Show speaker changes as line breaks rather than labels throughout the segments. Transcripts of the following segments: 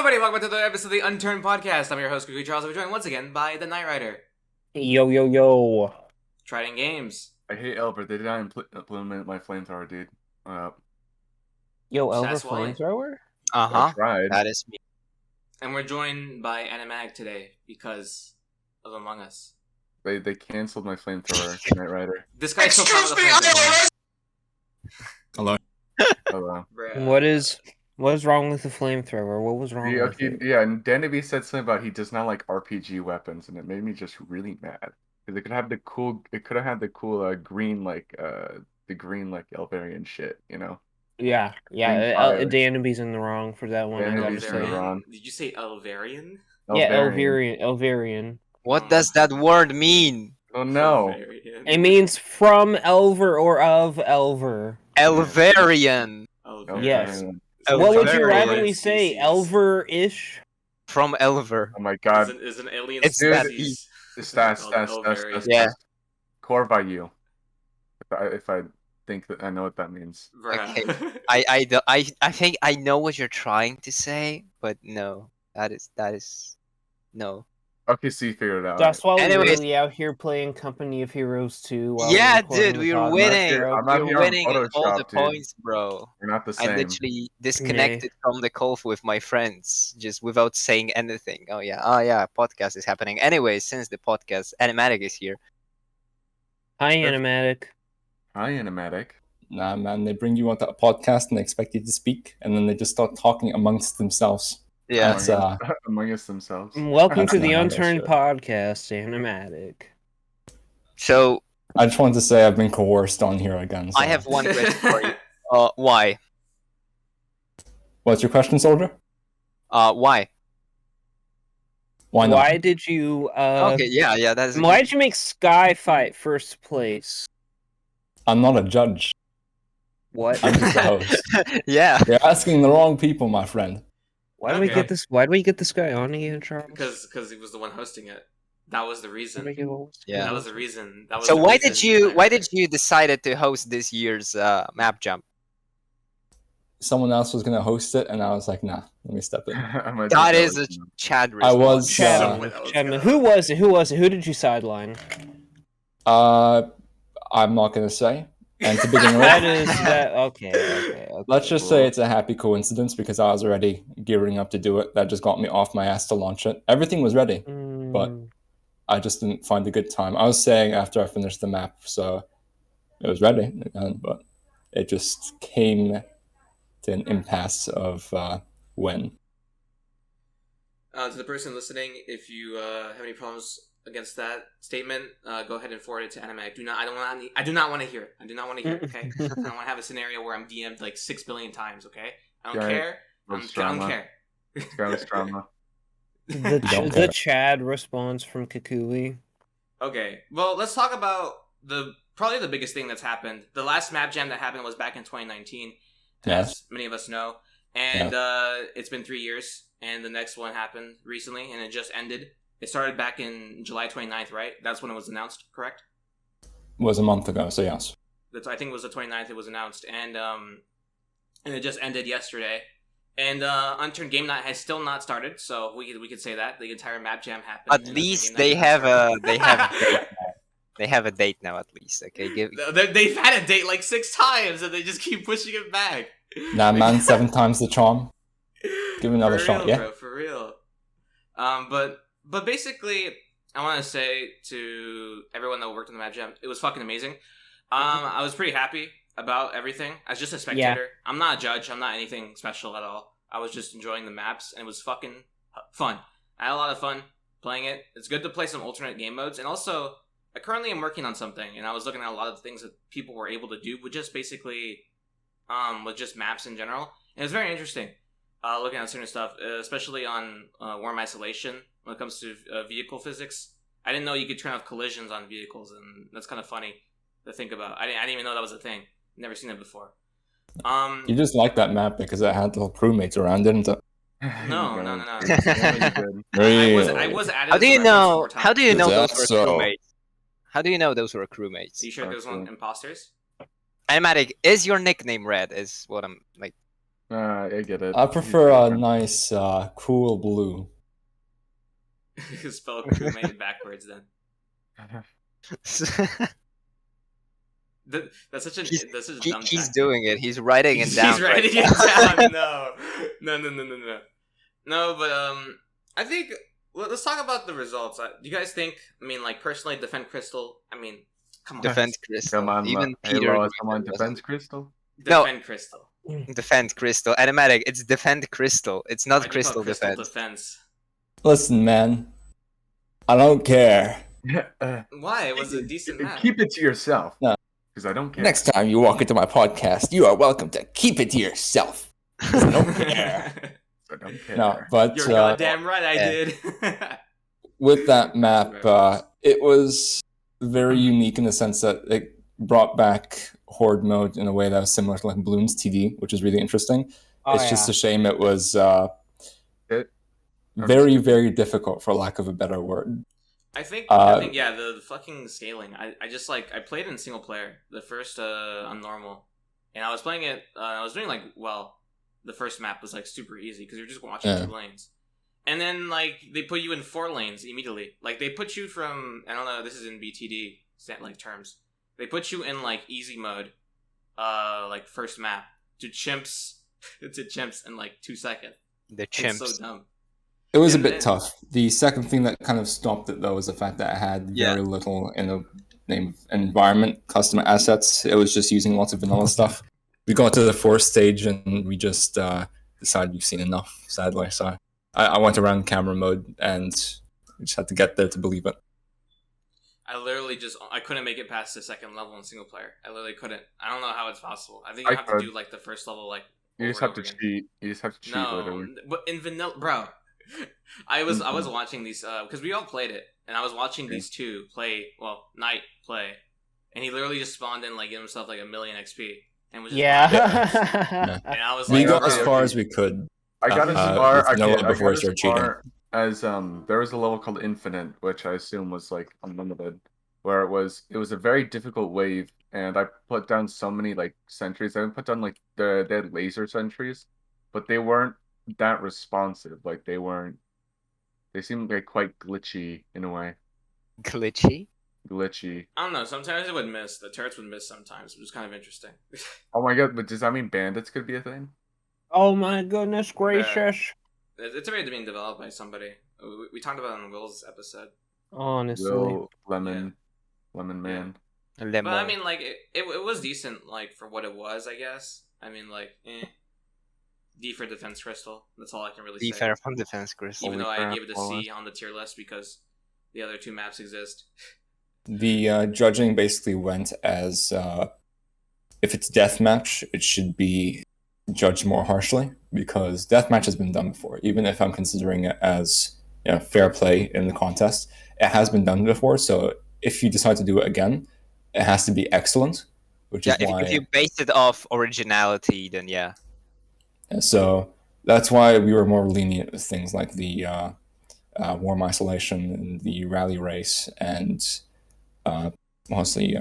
everybody, welcome to another episode of the Unturned podcast. I'm your host, cucuycharles. We're joined once again by the Knight Rider.
Yo, yo, yo.
Trident Games.
I hate Elbert. They did not implement my flamethrower, dude.
Yo, Elver
Staswalle.
Flamethrower?
I tried.
That is me.
And we're joined by Animatic today because of Among Us.
They canceled my flamethrower, Knight Rider.
This guy's so proud of the flamethrower.
Hello.
Hello.
Bruh.
What is wrong with the flamethrower? What was wrong with it?
Yeah, and Danby said something about he does not like RPG weapons, and it made me just really mad. Because it could have the cool, green the green Elvarian shit, you know.
Yeah. Danaby's in the wrong for that one.
Danaby's
I gotta
in
say.
the wrong.
Did you say Elvarian?
Yeah, Elvarian.
What does that word mean?
Oh no.
Elvarian.
It means from Elver or of Elver.
Elvarian.
Yes.
Oh,
What would you
Elvarian
rather say? Elver-ish?
From Elver.
Oh my god.
Is an alien
It's
species.
Stas.
Yeah.
Corva you. If I think that I know what that means.
Bruh.
Okay. I think I know what you're trying to say, but no. That is no.
Okay, so you figured it out.
Staswalle
Anyways.
really out here playing Company of Heroes 2 while
Yeah,
recording
dude,
the
we're
podcast.
winning.
I'm not
We're
here on
winning all the
Photoshop, dude.
points, bro.
We're not the
I
same.
literally disconnected from the call with my friends just without saying anything. Oh yeah, podcast is happening. Anyway, since the podcast, Animatic is here.
Hi, Animatic.
Hi, Animatic.
Nah, man, they bring you onto a podcast and they expect you to speak, and then they just start talking amongst themselves.
Yeah.
That's,
Among us themselves.
Welcome
That's
to the
not how that
Unturned
shit.
podcast, Animatic.
So
I just wanted to say I've been coerced on here again. So.
I have one question for you. Why?
What's your question, soldier?
Why?
Why not?
Why did you
Okay, yeah, that's.
why did you make Skyfight first place?
I'm not a judge.
What?
I'm just a host.
Yeah.
You're asking the wrong people, my friend.
Why do we
Okay.
get this? Why do we get this guy on again, Charles?
Because he was the one hosting it. That was the reason.
Yeah.
That was the reason. That was
So
the
why
reason.
did you decided to host this year's MapJam?
Someone else was gonna host it, and I was like, nah, let me step in.
That is a Chad
I was,
response.
Someone else
Chadman.
got
Who was it? Who was it? Who did you sideline?
I'm not gonna say. And to begin
That
with,
is that. Okay.
let's just say it's a happy coincidence because I was already gearing up to do it. That just got me off my ass to launch it. Everything was ready. But I just didn't find a good time. I was saying after I finished the map, so it was ready, but it just came to an impasse of when.
To the person listening, if you have any problems against that statement, go ahead and forward it to Animatic. I do not want to hear it. I do not want to hear it. Okay, I don't want to have a scenario where I'm DM'd like 6 billion times. Okay, I don't care. I don't care.
Scarlet's drama.
The Chad response from Kukui.
Okay, well, let's talk about probably the biggest thing that's happened. The last MapJam that happened was back in 2019,
Yes.
as many of us know, and it's been 3 years, and the next one happened recently, and it just ended. It started back in July 29th, right? That's when it was announced, correct?
It was a month ago, so yes.
I think it was the 29th it was announced, and it just ended yesterday. And Unturned Game Night has still not started, so we could say that the entire MapJam happened.
At least they have a date now. They have a date now, at least. Okay,
They've had a date like 6 times, and they just keep pushing it back.
Nah, man, 7 times the charm. Give it another
For
shot,
real,
yeah?
bro, for real. But basically, I want to say to everyone that worked on the MapJam, it was fucking amazing. I was pretty happy about everything. As just a spectator, I'm not a judge. I'm not anything special at all. I was just enjoying the maps, and it was fucking fun. I had a lot of fun playing it. It's good to play some alternate game modes, and also, I currently am working on something, and I was looking at a lot of the things that people were able to do with just basically, with just maps in general. And it was very interesting. Looking at certain stuff, especially on Worm Isolation, when it comes to vehicle physics. I didn't know you could turn off collisions on vehicles, and that's kind of funny to think about. I didn't even know that was a thing. Never seen it before.
You just like that map because it had little crewmates around, didn't it?
No.
Really?
I was added.
How do you know? How do you know
Is
those
that
were
so?
crewmates? How do you know those were crewmates?
Are you sure those weren't imposters?
Animatic, is your nickname Red? Is what I'm like.
I get it.
I prefer a nice, cool blue.
Spell crewmate backwards then. That's such a dumb
he's
tactic.
doing it. He's writing it down.
He's writing it down. No. No, but I think let's talk about the results. Do you guys think? I mean, like personally, defend Crystal. I mean, come on.
Defend Crystal.
Come on,
Even
hey,
Peter.
Lois, come on, defense Crystal.
Defend Crystal.
Defend Crystal. Animatic. It's defend Crystal. It's not
Why'd you
Crystal
call Crystal
defense.
defense.
Listen, man. I don't care.
Why? It was a decent map.
Keep it to yourself.
No.
Because I don't care.
Next time you walk into my podcast, you are welcome to keep it to yourself. I don't care.
I don't care.
No, but
You're goddamn right. I did.
with that map, it was very unique in the sense that it brought back Horde mode in a way that was similar to like Bloons TD, which is really interesting. It's just a shame it was very, very difficult, for lack of a better word.
I think yeah, the fucking scaling. I just like I played in single player the first on normal, and I was playing it. I was doing like the first map was like super easy because you're just watching 2 lanes, and then like they put you in 4 lanes immediately. Like they put you from I don't know. This is in BTD like terms. They put you in like easy mode, like first map to chimps in like 2 seconds.
The chimps.
It's so dumb.
It was a bit tough. The second thing that kind of stopped it, though, was the fact that it had very little in the name of environment, custom assets. It was just using lots of vanilla stuff. We got to the 4th stage, and we just decided we've seen enough, sadly. So I went around camera mode, and we just had to get there to believe it.
I literally I couldn't make it past the 2nd level in single player. I literally couldn't. I don't know how it's possible. I think you have to do like the first level like
you just have to cheat. You just have to cheat.
No,
literally.
but in vanilla, bro. I was watching these because we all played it, and I was watching these two play. Well, Knight play, and he literally just spawned in like give himself like 1,000,000 XP, and was just and I was
we
like,
got as far as we could.
I got as far. I got
before
as
started
far as there was a level called Infinite, which I assume was like unlimited, where it was a very difficult wave, and I put down so many like sentries. I put down like they had laser sentries, but they weren't that responsive. Like they seemed like quite glitchy in a way.
Glitchy.
I don't know. Sometimes it would miss. The turrets would miss sometimes, which was kind of interesting.
Oh my god! But does that mean bandits could be a thing?
Oh my goodness gracious!
It's already being developed by somebody. We talked about it on Will's episode.
Honestly,
Will, Lemon Man.
But I mean, like it was decent, like for what it was. I guess. I mean, like. D for Defense Crystal. That's all I can really say.
D for Defense Crystal.
Even though I gave it a C on the tier list because the other 2 maps exist.
The judging basically went as if it's deathmatch, it should be judged more harshly because deathmatch has been done before. Even if I'm considering it as fair play in the contest, it has been done before. So if you decide to do it again, it has to be excellent. Which is why
if you base it off originality, then yeah.
So that's why we were more lenient with things like the Warm Isolation and the Rally Race and mostly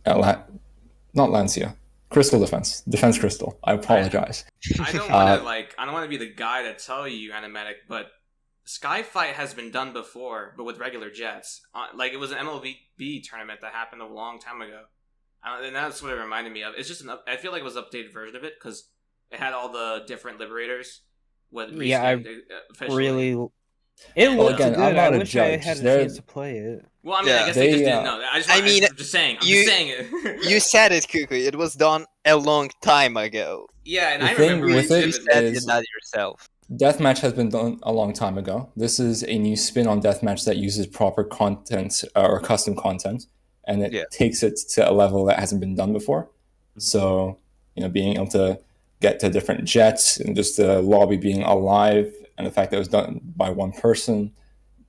not Lancia, Crystal Defense Crystal. I apologize.
I don't want to be the guy to tell you, Animatic, but Skyfight has been done before, but with regular jets. Like it was an MLB tournament that happened a long time ago, and that's what it reminded me of. It's just I feel like it was an updated version of it because. It had all the different liberators. It looked
good. I wish I had a chance to play it.
Well, I mean, I guess they just didn't know. I'm just saying. it.
You said it, Cucuy. It was done a long time ago.
Yeah, and I remember
with it.
You said it not yourself.
Deathmatch has been done a long time ago. This is a new spin on Deathmatch that uses proper content or custom content, and it takes it to a level that hasn't been done before. So, being able to get to different jets and just the lobby being alive and the fact that it was done by one person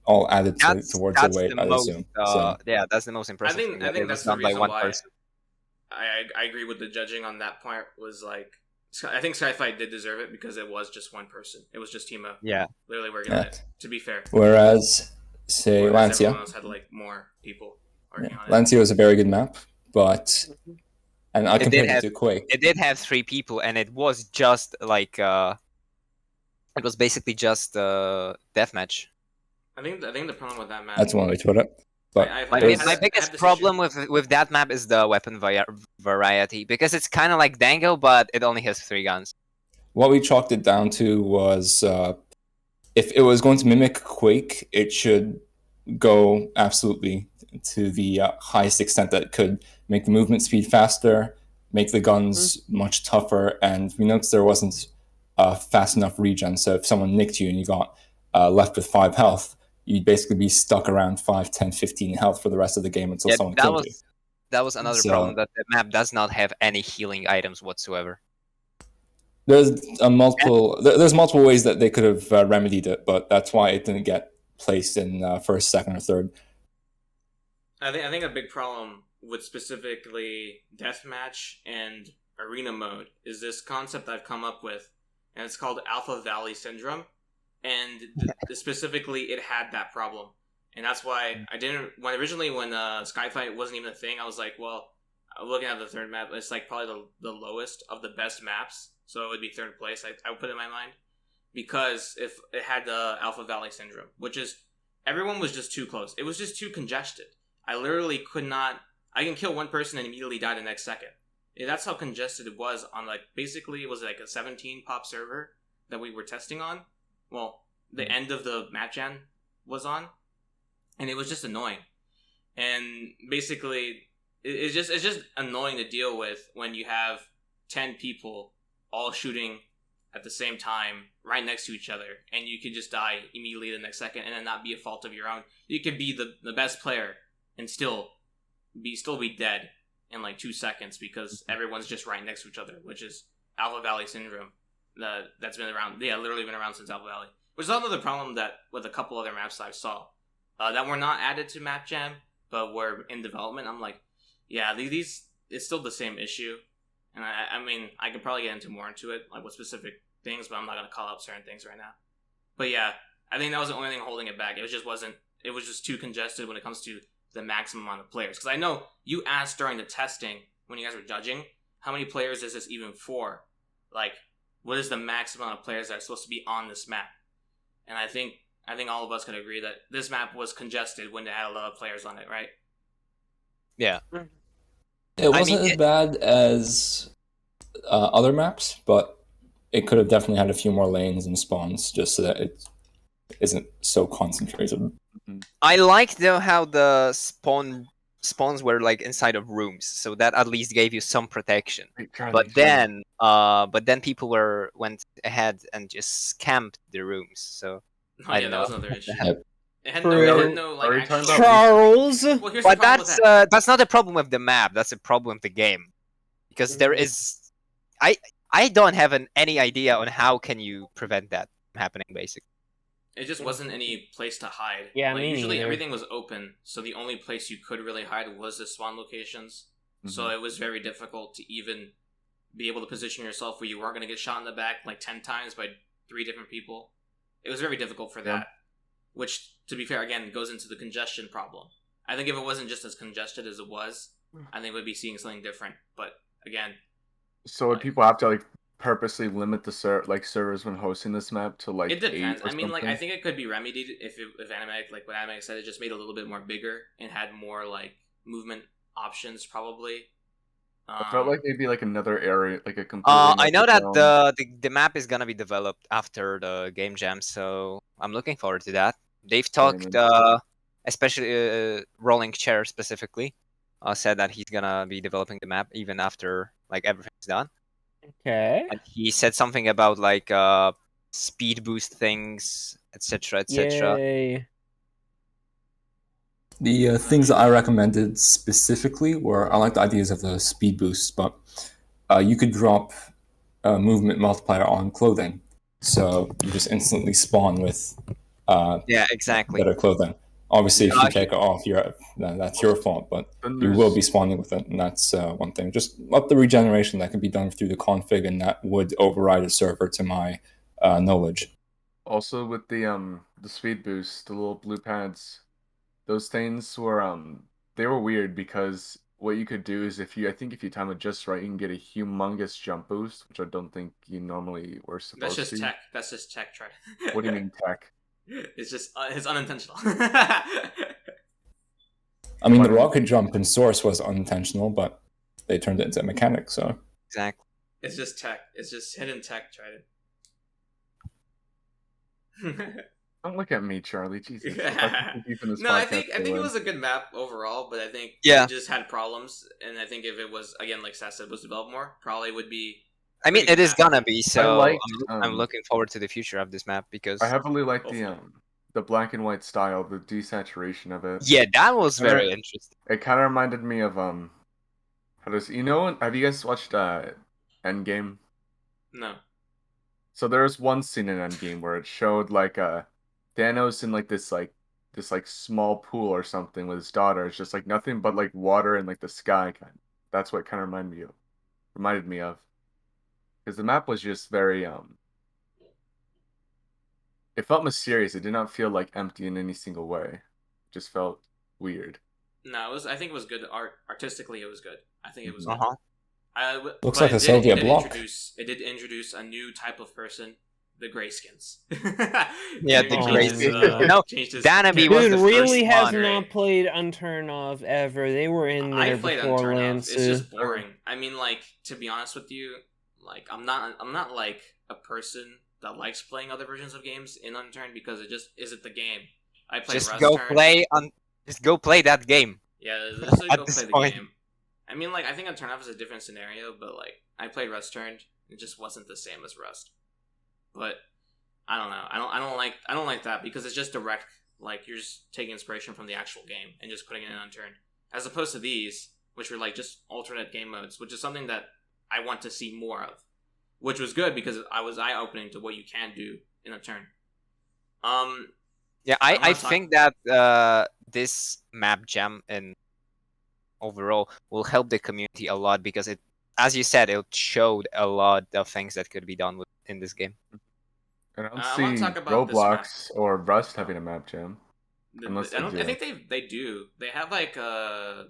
all added towards the weight, I assume.
Yeah, that's the most impressive thing.
I think that's the reason why I agree with the judging on that part was like I think Skyfight did deserve it because it was just one person. It was just Timo.
Yeah.
Literally working on it, to be fair.
Whereas Lancia
everyone else had like more people working on it.
Lancia was a very good map, but And I compared it to Quake.
It did have 3 people, and it was just like it was basically just deathmatch.
I think the problem with that map.
That's one way to put it. But
my biggest problem with that map is the weapon variety, because it's kind of like Dango, but it only has 3 guns.
What we chalked it down to was if it was going to mimic Quake, it should go absolutely to the highest extent that it could, make the movement speed faster, make the guns much tougher, and we noticed there wasn't fast enough regen, so if someone nicked you and you got left with 5 health, you'd basically be stuck around 5, 10, 15 health for the rest of the game until someone killed you.
That was another problem, that the map does not have any healing items whatsoever.
There's multiple ways that they could have remedied it, but that's why it didn't get placed in first, second, or third.
I think a big problem with specifically deathmatch and arena mode is this concept I've come up with, and it's called Alpha Valley Syndrome. And specifically, it had that problem, and that's why I didn't. When Skyfight wasn't even a thing, I was like, well, looking at the third map, it's like probably the lowest of the best maps, so it would be third place. I would put it in my mind, because if it had the Alpha Valley Syndrome, which is everyone was just too close. It was just too congested. I literally could not. I can kill one person and immediately die the next second. And that's how congested it was on basically it was like a 17 pop server that we were testing on. Well, the end of the MapJam was on, and it was just annoying. And basically, it's just annoying to deal with when you have 10 people all shooting at the same time right next to each other, and you could just die immediately the next second, and then not be a fault of your own. You could be the best player and still be dead in 2 seconds because everyone's just right next to each other, which is Alpha Valley Syndrome. That's been around, literally been around since Alpha Valley. Which is another problem that with a couple other maps I saw that were not added to MapJam, but were in development. I'm like, yeah, these it's still the same issue, and I mean I could probably get more into it, like with specific things, but I'm not gonna call out certain things right now. But yeah, I think that was the only thing holding it back. It was just too congested when it comes to the maximum amount of players. Because I know you asked during the testing when you guys were judging, how many players is this even for? What is the maximum amount of players that are supposed to be on this map? And I think all of us can agree that this map was congested when they had a lot of players on it, right?
Yeah.
It wasn't as bad as other maps, but it could have definitely had a few more lanes and spawns just so that it isn't so concentrated.
I like though how the spawns were inside of rooms, so that at least gave you some protection. But then people went ahead and just camped the rooms. So I don't know.
That was another issue. It had no actual...
Charles.
Well, here's
but
the problem
that's not a problem with the map. That's a problem with the game, because there is. I don't have any idea on how can you prevent that from happening. Basically,
it just wasn't any place to hide.
Yeah,
usually everything was open, so the only place you could really hide was the spawn locations. Mm-hmm. So it was very difficult to even be able to position yourself where you weren't going to get shot in the back 10 times by 3 different people. It was very difficult for that, which, to be fair, again, goes into the congestion problem. I think if it wasn't just as congested as it was, I think we'd be seeing something different. But again,
so would people have to purposely limit the servers when hosting this map to
It depends. I mean, I think it could be remedied if Animatic, what Animatic said, it just made it a little bit more bigger and had more movement options probably.
I felt like it'd be another area, a completely.
I know that the map is gonna be developed after the game jam, so I'm looking forward to that. They've talked, especially Rolling Chair specifically, said that he's gonna be developing the map even after everything's done.
Okay.
And he said something about speed boost things, etc., etc.
Yay.
The things that I recommended specifically were, I like the ideas of the speed boosts, but you could drop a movement multiplier on clothing, so you just instantly spawn with better clothing. Obviously, if you take it off, that's your fault, but you will be spawning with it, and that's one thing. Just up the regeneration that can be done through the config, and that would override a server to my knowledge.
Also, with the speed boost, the little blue pads, those things were they were weird because what you could do is I think if you time it just right, you can get a humongous jump boost, which I don't think you normally were supposed to.
That's just tech. That's just tech, Try.
What do you mean tech?
It's just it's unintentional.
I mean, the rocket jump in Source was unintentional, but they turned it into a mechanic, so...
Exactly.
It's just tech. It's just hidden tech, Trident.
Don't look at me, Charlie. Jesus.
No, I think it was a good map overall, but I think
Yeah.
it just had problems, and I think if it was, again, like Stas said, was developed more, probably would be...
I mean, it is gonna be, so I'm
liked,
looking forward to the future of this map, because...
I heavily like the black and white style, the desaturation of it.
Yeah, that was very interesting.
It kind of reminded me of have you guys watched Endgame?
No.
So there's one scene in Endgame where it showed like Thanos in like this small pool or something with his daughter. It's just like nothing but like water and like the sky kind. That's what it kind of reminded me of. Because the map was just very it felt mysterious. It did not feel like empty in any single way. It just felt weird.
No, I think it was good. Artistically, it was good. I think it was good.
Looks like a Soviet block.
It did introduce a new type of person, the Grayskins.
Yeah, the Grayskins. No, Danby was the first
really has
one.
not played Unturned of ever. They were in there before Lance.
It's just boring. I mean, like, to be honest with you, like, I'm not like a person that likes playing other versions of games in Unturned because it just isn't the game. I play
Just go play that game.
Yeah, just go play the
point.
game. I mean, like, I think Unturned is a different scenario, but like, I played Rust-Turned. It just wasn't the same as Rust. But I don't know. I don't like that because it's just direct. Like, you're just taking inspiration from the actual game and just putting it in Unturned, as opposed to these, which were like just alternate game modes, which is something that I want to see more of. Which was good because I was eye-opening to what you can do in Unturned.
Yeah, I think that this MapJam and overall will help the community a lot because it, as you said, it showed a lot of things that could be done in this game.
I don't see Roblox or Rust having a MapJam.
I think they do. They have like I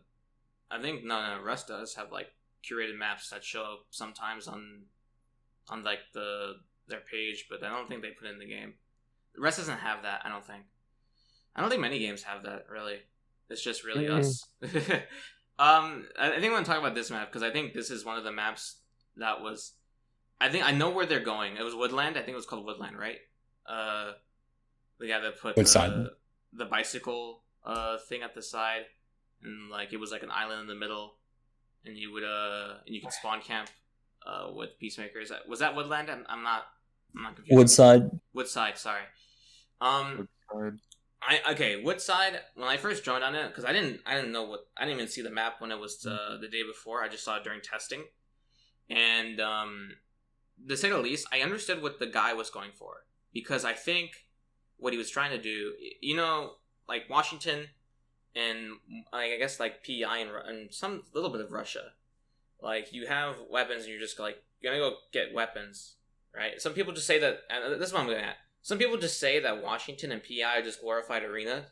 think Rust does have like curated maps that show up sometimes on like their page, but I don't think they put it in the game. Rust doesn't have that. I don't think many games have that, really. It's just really us. I think I want to talk about this map because I think this is one of the maps that was... I think I know where they're going. It was Woodland. I think it was called Woodland, right? The guy that put the bicycle thing at the side, and like it was like an island in the middle, and you could spawn camp with peacemakers. Was that Woodland? I'm not confused. Woodside, sorry. Woodside. When I first joined on it, because I didn't even see the map when it was the day before. I just saw it during testing, and to say the least, I understood what the guy was going for because I think what he was trying to do, like Washington, and I guess like PEI and some little bit of Russia, like you have weapons and you're just like you're gonna go get weapons, right? Some people just say that. And this is what I'm getting at. Some people just say that Washington and PEI are just glorified arena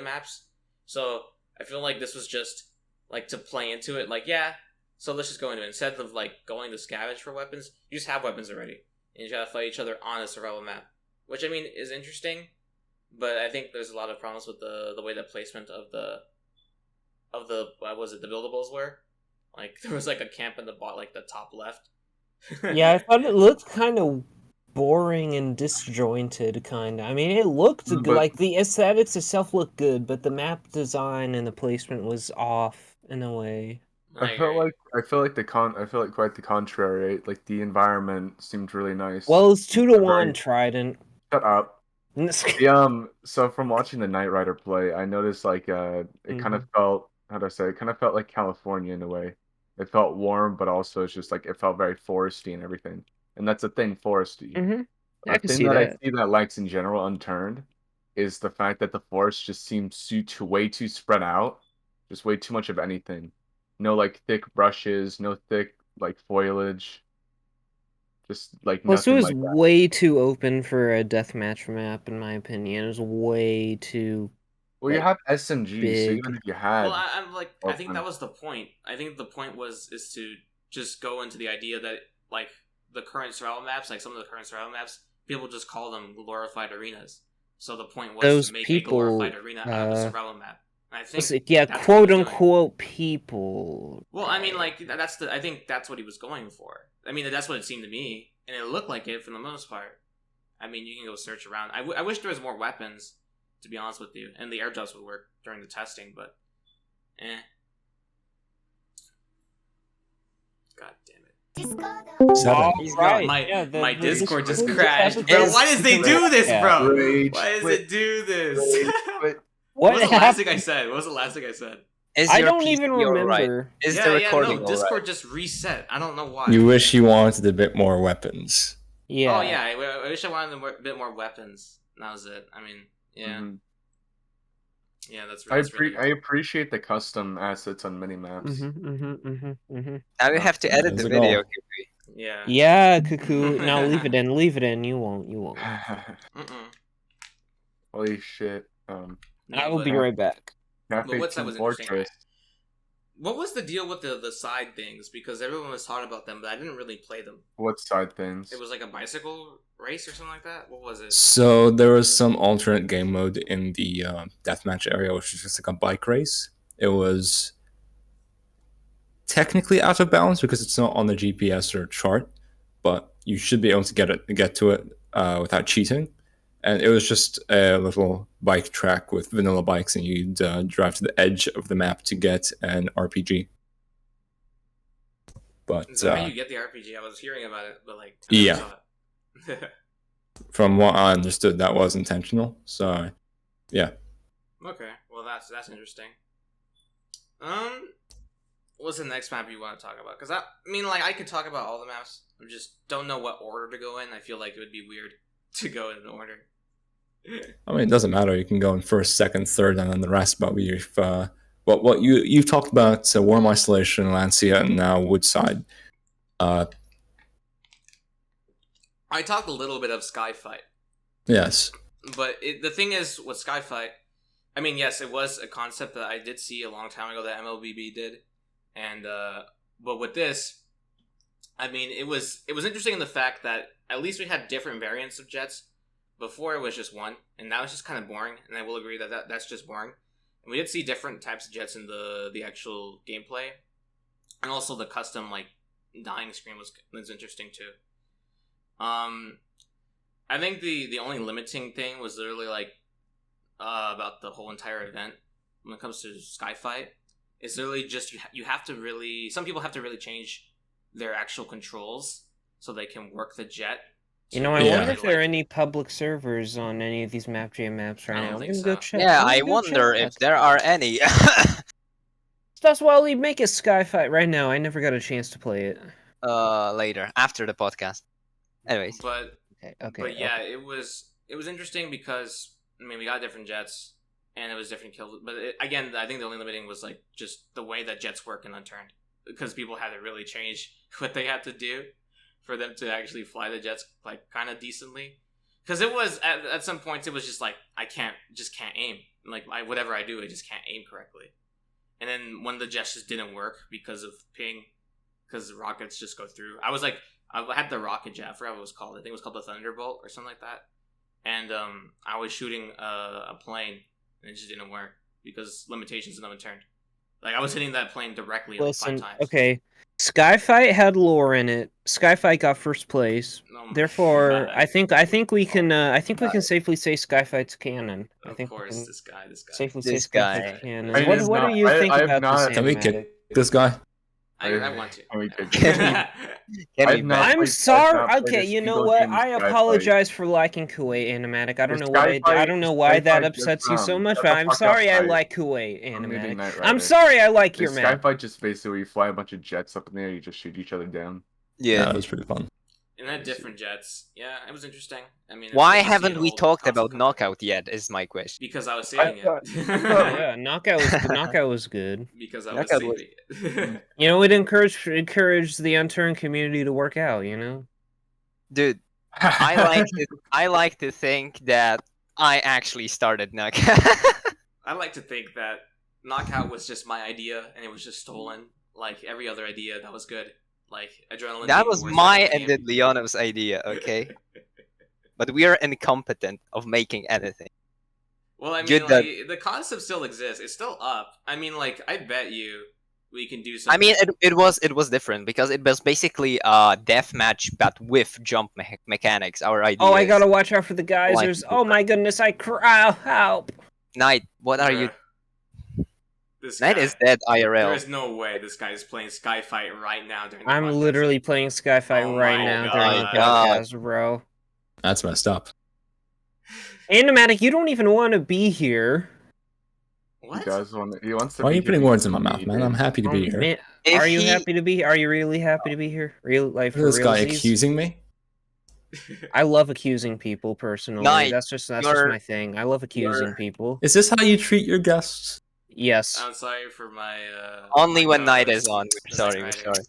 maps. So I feel like this was just like to play into it. Like, yeah, so let's just go into it. Instead of like going to scavenge for weapons, you just have weapons already, and you gotta fight each other on a survival map. Which I mean is interesting, but I think there's a lot of problems with the way the placement of the what was it, the buildables were. Like there was like a camp in the the top left.
Yeah, I thought it looked kind of boring and disjointed, kind of. I mean, it looked like the aesthetics itself looked good, but the map design and the placement was off in a way.
I feel like quite the contrary. Like the environment seemed really nice.
Well, it's 2-1 Trident.
Shut up. So from watching the Knight Rider play, I noticed like it kind of felt like California in a way. It felt warm, but also it's just like it felt very foresty and everything. And that's a thing, foresty.
I can see that.
I see that likes in general Unturned is the fact that the forest just seems way too spread out. Just way too much of anything. No like thick brushes, no thick like foliage. Just like
nothing. It was
like that.
Way too open for a deathmatch map, in my opinion. It was way too
Well, you
like,
have SMGs, so
big.
even if you had,
Well, I'm like, I think that
open.
was the point. I think the point is to just go into the idea that like the current survival maps, like some of the current survival maps, people just call them glorified arenas. So the point was
Those
to make a
people,
glorified arena out of a survival map. And I think
yeah,
that's what
quote
he was doing.
unquote people.
Well, I mean, like that's the. I think that's what he was going for. I mean, that's what it seemed to me, and it looked like it for the most part. I mean, you can go search around. I wish there was more weapons, to be honest with you, and the airdrops would work during the testing, but, God damn it!
Seven.
He's
Right.
My
Yeah,
my
the
Discord just
Discord
crashed,
just
bro.
happened.
Why does they do this,
Yeah.
bro?
Rage
Why does
quit.
it do this?
Rage quit.
What was the last
happened?
thing I said? What was the last thing I said?
Is
I
your
don't
PC
even
all right?
remember.
Is
Yeah,
the recording
no.
all
Discord
right?
just reset. I don't know why.
You wish you wanted a bit more weapons.
Yeah.
Oh yeah, I wish I wanted a bit more weapons. That was it. I mean, yeah,
Mhm.
yeah, that's
I
really.
appreciate the custom assets on minimaps.
Now we have to edit
There's
the
a
video.
goal.
Yeah.
Yeah, cuckoo. Now leave it in. Leave it in. You won't. You won't.
Mm-mm.
Holy shit.
No,
I will
but-
be right back.
Cafe
what's that
Team
was interesting?
Fortress.
What was the deal with the side things? Because everyone was talking about them, but I didn't really play them.
What side things?
It was like a bicycle race or something like that. What was it?
So there was some alternate game mode in the deathmatch area, which is just like a bike race. It was technically out of bounds because it's not on the GPS or chart, but you should be able to get to it without cheating. And it was just a little bike track with vanilla bikes, and you'd drive to the edge of the map to get an RPG. But
Is that how you get the RPG? I was hearing about it, but like, I never
Yeah.
saw it.
from what I understood, that was intentional. So, yeah.
Okay, well that's interesting. What's the next map you want to talk about? Because I mean, like, I could talk about all the maps. I just don't know what order to go in. I feel like it would be weird to go in order.
I mean, it doesn't matter. You can go in first, second, third, and then the rest. But we've what you've talked about Warm Isolation, Lancia, and now Woodside.
I talked a little bit of Skyfight,
Yes.
but the thing is with Skyfight, I mean, yes, it was a concept that I did see a long time ago that MLBB did, and but with this, I mean, it was interesting in the fact that at least we had different variants of jets. Before it was just one, and now it's just kind of boring. And I will agree that that's just boring. And we did see different types of jets in the actual gameplay, and also the custom like dying screen was interesting too. I think the only limiting thing was literally like about the whole entire event when it comes to Skyfight. It's literally just you have to really, some people have to really change their actual controls so they can work the jet.
You know, I
Yeah.
wonder if there are any public servers on any of these MapJam maps right
I don't
now.
think
I'm gonna go
so.
check.
Yeah,
I'm
I
gonna go
wonder
check.
if there are any.
Staswalle, make a Skyfight right now. I never got a chance to play it.
Later, after the podcast. Anyways,
But
Okay.
but yeah, it was interesting because I mean we got different jets and it was different kills. But again, I think the only limiting was like just the way that jets work in Unturned, because people had to really change what they had to do for them to actually fly the jets like kind of decently. Because it was at some points it was just like I can't aim. Like whatever I do, I just can't aim correctly. And then when the jets just didn't work because of ping, because the rockets just go through. I was like, I had the rocket jet. I forgot what it was called. I think it was called the Thunderbolt or something like that. And I was shooting a plane, and it just didn't work because limitations in Unturned. Like I was hitting that plane directly like
Listen,
5 times.
okay. Skyfight had lore in it. Skyfight got first place.
Oh,
Therefore,
God.
I think we can safely say Skyfight's canon. I
Of
think we
course,
can
this guy.
safely
This
say
guy.
Skyfight's canon.
I mean,
What
it's
do
not-
you think
I have
about
not-
this
Can we
animatic?
kick this guy?
I want to.
Can we kick
Can
I've
we
not-
ban-
I'm
played-
sorry.
I've not played
Okay,
a
you know
single
what?
game of
I
Skyfight.
apologize for liking Kuwait Animatic. I don't
The
know why. I don't know why that
Skyfight
upsets
just,
you so much.
shut
But
the
I'm
fuck up,
sorry. I
guys.
like Kuwait
I'm leaving
Animatic.
Knight
I'm
Rider.
sorry. I like
The
your map.
Skyfight just basically fly a bunch of jets up in the air, you just shoot each other down.
Yeah,
yeah.
that was pretty fun.
And had different jets. Yeah, it was interesting. I mean,
Why
it's good to see
haven't
an
we
old
talked
console
about
come back.
Knockout yet? Is my question.
Because I was saving
thought-
it.
Yeah, knockout was good.
Because I was
Knockout was-
saving it.
You know, it encouraged the Unturned community to work out. You know.
Dude, I like to think that I actually started Knockout.
I like to think that Knockout was just my idea, and it was just stolen, like every other idea that was good, like Adrenaline.
That
being
was
the worst
my
fucking
and
game.
then Leonov's idea, okay? But we are incompetent of making anything.
Well, I mean,
Good
like, the concept still exists. It's still up. I mean, like, I bet you we can do something.
I mean, it was different because it was basically a deathmatch, but with jump mechanics. Our idea.
Oh, I
is-
gotta watch out for the geysers.
Like-
Oh my goodness, I cry. Help.
Knight, what are you?
This
Knight
guy-
is dead
There
IRL.
is no way this guy is playing Skyfight right now during the
I'm
podcast.
literally playing Skyfight
Oh
right
my
now during the
God.
podcast, bro.
That's messed up.
Animatic, you don't even want to be here.
What?
He wants to
Why are
be
you
here
putting
because
words in my
of
mouth,
me,
man? I'm
dude.
happy to be here.
Man,
If
are you
he-
happy to be here? Are you really happy to be here? Real, like, for
Look at this guy
realsies?
accusing me.
I love accusing people personally.
Knight,
that's just
you're-
my thing. I love accusing people.
Is this how you treat your guests?
Yes.
I'm sorry for my.
Only
my
when Knight
co-host,
is on. We're
the
sorry. We're
night
sorry.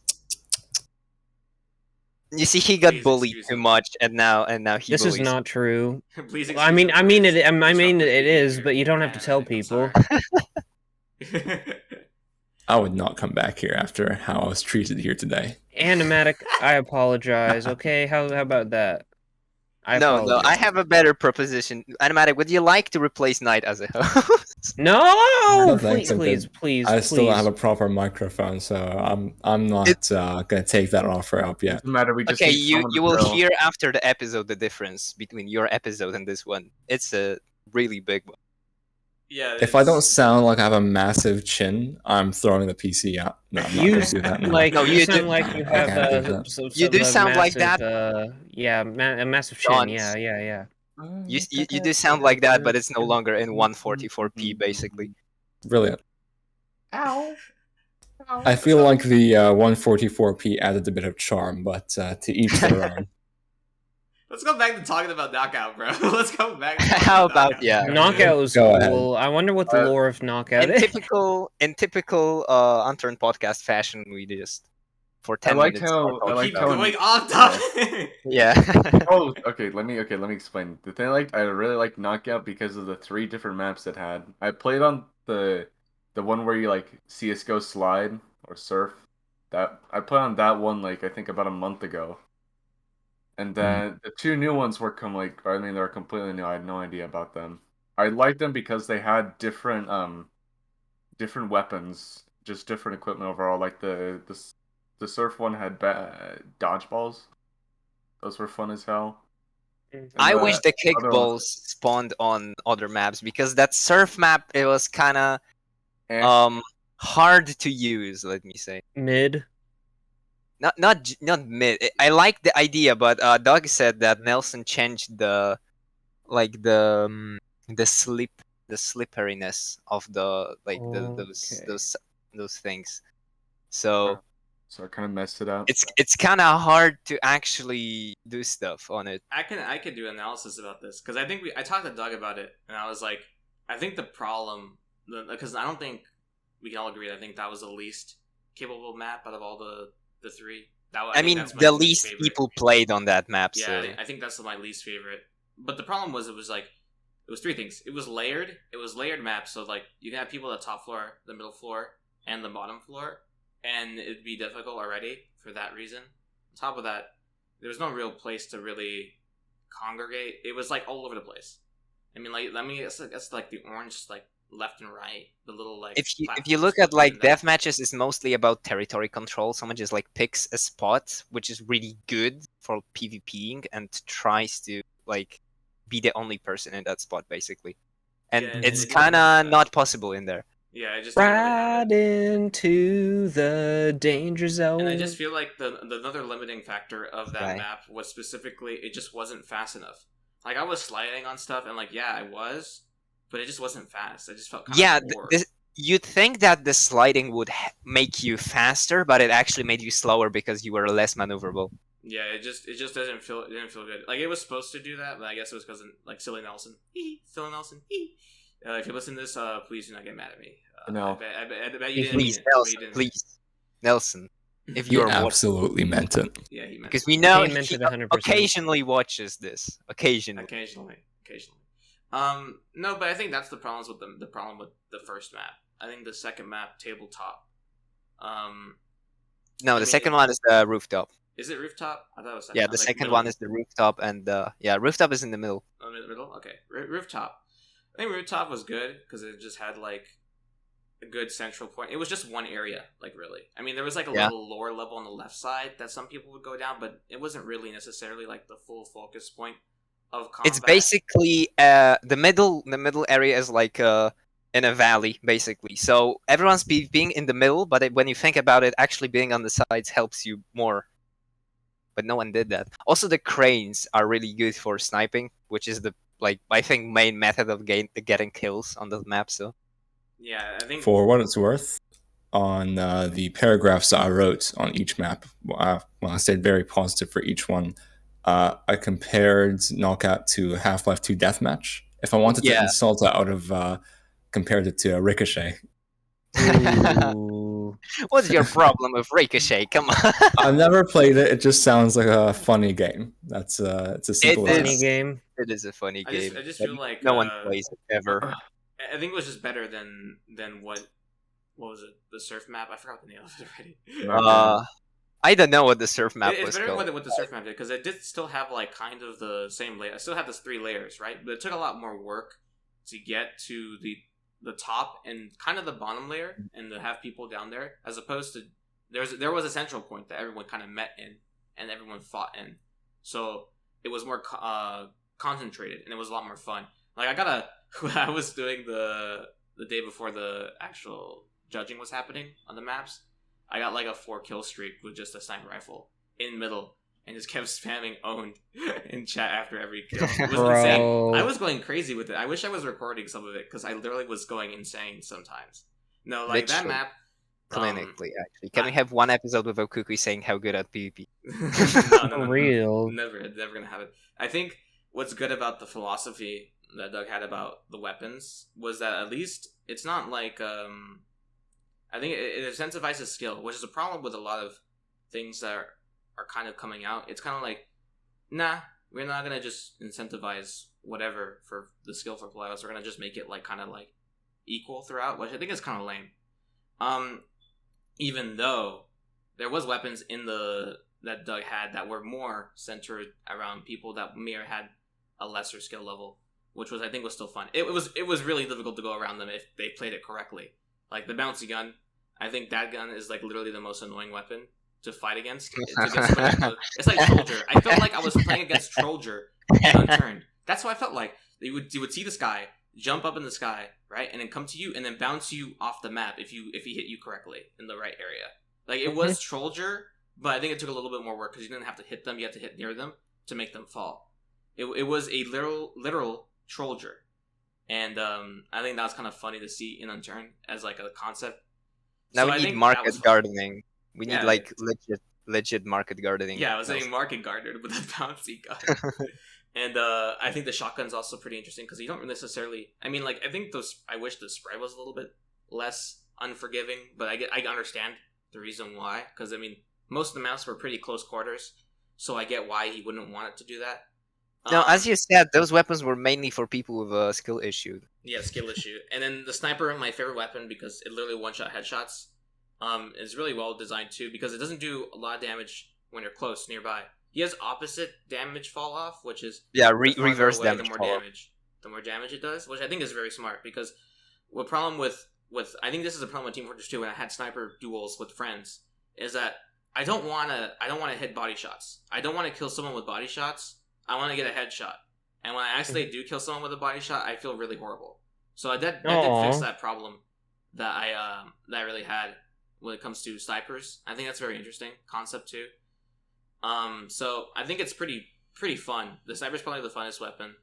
You see, he got
Please
bullied
excuse
too
him.
much, and now he.
This is
bullies.
not true.
Please.
Well, I mean,
excuse
I mean
the
it. I
words.
mean
It's
it
not
is,
here.
but you don't have to tell
I'm
people.
sorry.
I would not come back here after how I was treated here today.
Animatic, I apologize. Okay, how about that? I
No,
apologize.
I have a better proposition. Animatic, would you like to replace Knight as a host?
No,
thanks,
please,
I'm good.
please.
I still don't have
please.
a proper microphone, so I'm not gonna take that offer up yet.
Doesn't matter. We just
Okay,
need someone
you
to
will
throw.
hear after the episode the difference between your episode and this one. It's a really big one.
Yeah.
If I don't
it's-
sound like I have a massive chin, I'm throwing the PC out. No, I'm not
You
gonna do that. No.
like
No,
you
you
sound
do-
like you
I
have
can't do that.
You do sound like that.
Yeah, a massive chin.
Dons.
Yeah.
You do sound like that, but it's no longer in 144p basically.
Brilliant.
Ow.
I feel like the 144p added a bit of charm, but to each their own.
Let's go back to talking about Knockout, bro. Let's go back. To talking
How about
Knockout.
yeah?
Knockout was
Go ahead.
cool. I wonder what the lore of Knockout
In
is.
typical Unturned podcast fashion, we just for 10
liked
minutes.
how-
start
I
talking
liked
Keep
how-
about-
going off topic.
yeah.
Oh, okay. Let me explain. The thing I really like Knockout because of the 3 different maps it had. I played on the one where you like CS:GO slide or surf. That I played on that one like I think about a month ago. And then the 2 new ones were they're completely new. I had no idea about them. I liked them because they had different weapons, just different equipment overall. Like the surf one had dodgeballs. Those were fun as hell. And
I wish the
other
kickballs spawned on other maps because that surf map it was kind of
and
hard to use. Let me say.
Mid.
Not mid. I like the idea, but Doug said that Nelson changed the slipperiness of the those things. So
so I kind of messed it up.
it's kind of hard to actually do stuff on it.
I can do analysis about this because I think I talked to Doug about it, and I was like, I think the problem because I don't think we can all agree. I think that was the least capable map out of all the 3.
I mean, the least people played on that map.
Yeah,
So.
I think that's my least favorite. But the problem was it was 3 things. It was layered. It was layered maps, so like you can have people at the top floor, the middle floor, and the bottom floor, and it'd be difficult already for that reason. On top of that, there was no real place to really congregate. It was like all over the place. I mean, it's like the orange like left and right, the little like.
If you
platforms
look at like
between them.
death matches, it's mostly about territory control. Someone just like picks a spot which is really good for PvPing and tries to like be the only person in that spot basically, and
Yeah,
it's
it
kind
doesn't-
of not possible in there.
Yeah, I just didn't really have
Right
it.
into the danger zone.
And I just feel like the another limiting factor of that
Right.
map was specifically it just wasn't fast enough. Like I was sliding on stuff and like yeah I was, but it just wasn't fast. I just felt kind
Yeah,
of bored.
you'd think that the sliding would make you faster, but it actually made you slower because you were less maneuverable.
Yeah, it just didn't feel good. Like it was supposed to do that, but I guess it was because like Silly Nelson. Silly Nelson. If you listen to this, please do not get mad at me.
No.
I bet you didn't.
Please,
mean it, but you
Nelson,
didn't.
please, Nelson, if
You
you're watching,
absolutely meant it.
Yeah, he meant
because
it.
we know
He meant
he
it 100%.
occasionally watches this. Occasionally.
Occasionally. No, but I think that's the problems with the problem with the first map. I think the second map, tabletop.
No, the second one is the rooftop.
Is it rooftop? I thought it was second.
Yeah, the second one is the rooftop, and rooftop is in the middle.
Oh, in the middle. Okay, rooftop. I think rooftop was good because it just had like a good central point. It was just one area, like really. I mean, there was like a little lower level on the left side that some people would go down, but it wasn't really necessarily like the full focus point of combat.
It's basically the middle area is like in a valley, basically. So everyone's being in the middle, but when you think about it, actually being on the sides helps you more. But no one did that. Also, the cranes are really good for sniping, which is the I think main method of getting kills on the map. So
yeah, I think
for what it's worth, on the paragraphs I wrote on each map, I stayed very positive for each one. I compared Knockout to Half-Life 2 Deathmatch. If I wanted to insult it, I would have compared it to Ricochet.
What's your problem with Ricochet? Come on.
I've never played it. It just sounds like a funny game. It's a simple
funny game.
It is a funny game.
I just feel like
no one plays it ever.
I think it was just better than what was it? The surf map? I forgot the name of it already.
I don't know what the surf map was
It's better
called.
than what the surf map did because it did still have like kind of the same layer. I still have this 3 layers, right? But it took a lot more work to get to the top and kind of the bottom layer and to have people down there, as opposed to there was a central point that everyone kind of met in and everyone fought in. So it was more concentrated and it was a lot more fun. Like when I was doing the day before the actual judging was happening on the maps, I got like a 4 kill streak with just a sniper rifle in middle and just kept spamming owned in chat after every kill. It was insane. I was going crazy with it. I wish I was recording some of it because I literally was going insane sometimes. No, like that map.
Clinically, actually. Can we have one episode with Okuku saying how good at PvP?
No,
real.
Never gonna have it. I think what's good about the philosophy that Doug had about the weapons was that at least it's not like I think it incentivizes skill, which is a problem with a lot of things that are kind of coming out. It's kind of like, nah, we're not gonna just incentivize whatever for the skill for players. We're gonna just make it like kind of like equal throughout, which I think is kind of lame. Even though there was weapons in that Doug had that were more centered around people that may have had a lesser skill level, which I think was still fun. It was really difficult to go around them if they played it correctly. Like the bouncy gun, I think that gun is like literally the most annoying weapon to fight against. It's like Trollger. I felt like I was playing against Trollger in Unturned. That's what I felt like. You would see this guy jump up in the sky, right, and then come to you and then bounce you off the map if he hit you correctly in the right area. Like it was Trollger, but I think it took a little bit more work because you didn't have to hit them. You had to hit near them to make them fall. It was a literal Trollger. And I think that was kind of funny to see in Unturned as like a concept.
Now we need market gardening. We need like legit market gardening.
Yeah, I was saying market gardener with a bouncy gun. And I think the shotgun's also pretty interesting because you don't necessarily. I mean, like I think I wish the spray was a little bit less unforgiving, but I understand the reason why. Because I mean, most of the maps were pretty close quarters, so I get why he wouldn't want it to do that.
No, as you said, those weapons were mainly for people with a skill issue.
Yeah, skill issue. And then the sniper, my favorite weapon, because it literally one-shot headshots. Is really well designed too, because it doesn't do a lot of damage when you're close nearby. He has opposite damage fall off, which is
reverse damage.
The more damage it does, which I think is very smart. Because the problem with I think this is a problem with Team Fortress 2 when I had sniper duels with friends is that I don't want to hit body shots. I don't want to kill someone with body shots. I want to get a headshot. And when I actually do kill someone with a body shot, I feel really horrible. So I did fix that problem that I really had when it comes to snipers. I think that's a very interesting concept too. So I think it's pretty fun. The sniper's probably the funnest weapon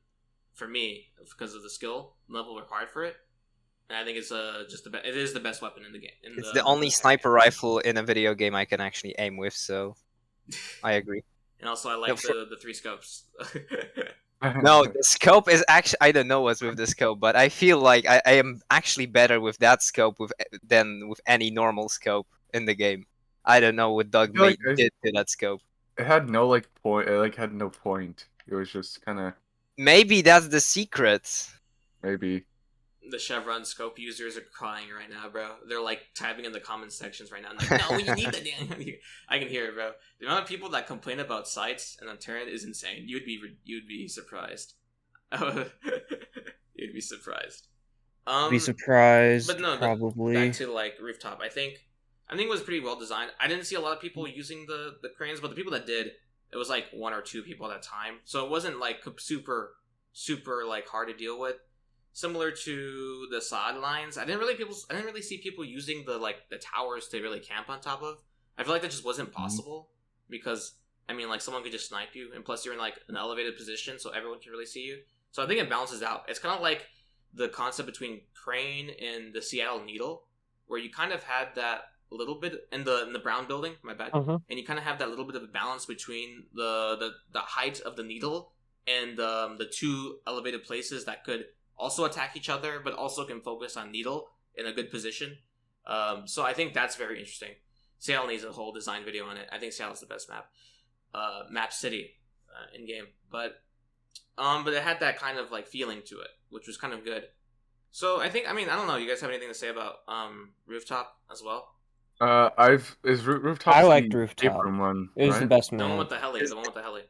for me because of the skill level required for it. And I think it's it is the best weapon in the game.
It's the only sniper rifle in a video game I can actually aim with, so I agree.
And also I like the 3 scopes.
No, the scope is actually, I don't know what's with the scope, but I feel like I am actually better with that scope than with any normal scope in the game. I don't know what Doug did to that scope.
It had no point. It had no point. It was just kind of.
Maybe that's the secret.
Maybe.
The Chevron scope users are crying right now, bro. They're like typing in the comment sections right now. I'm like, no, you need that. I can hear it, bro. The amount of people that complain about sites and Unturned is insane. You'd be surprised. You'd be surprised.
Be surprised,
but no,
probably.
Back to like Rooftop. I think it was pretty well designed. I didn't see a lot of people using the cranes, but the people that did, it was like 1 or 2 people at a time. So it wasn't like super like hard to deal with. Similar to the sidelines, I didn't really see people using the towers to really camp on top of. I feel like that just wasn't possible because I mean, like, someone could just snipe you, and plus you're in like an elevated position, so everyone can really see you. So I think it balances out. It's kind of like the concept between Crane and the Seattle Needle, where you kind of had that little bit in the brown building. My bad. And you kind of have that little bit of a balance between the height of the needle and the 2 elevated places that could also attack each other, but also can focus on needle in a good position. So I think that's very interesting. Seattle needs a whole design video on it. I think Seattle's the best map city in game, but it had that kind of like feeling to it, which was kind of good. So I don't know. You guys have anything to say about Rooftop as well?
Rooftop.
I liked Rooftop.
One,
it was
right?
the best
The
map.
one with the heli. The one with the heli.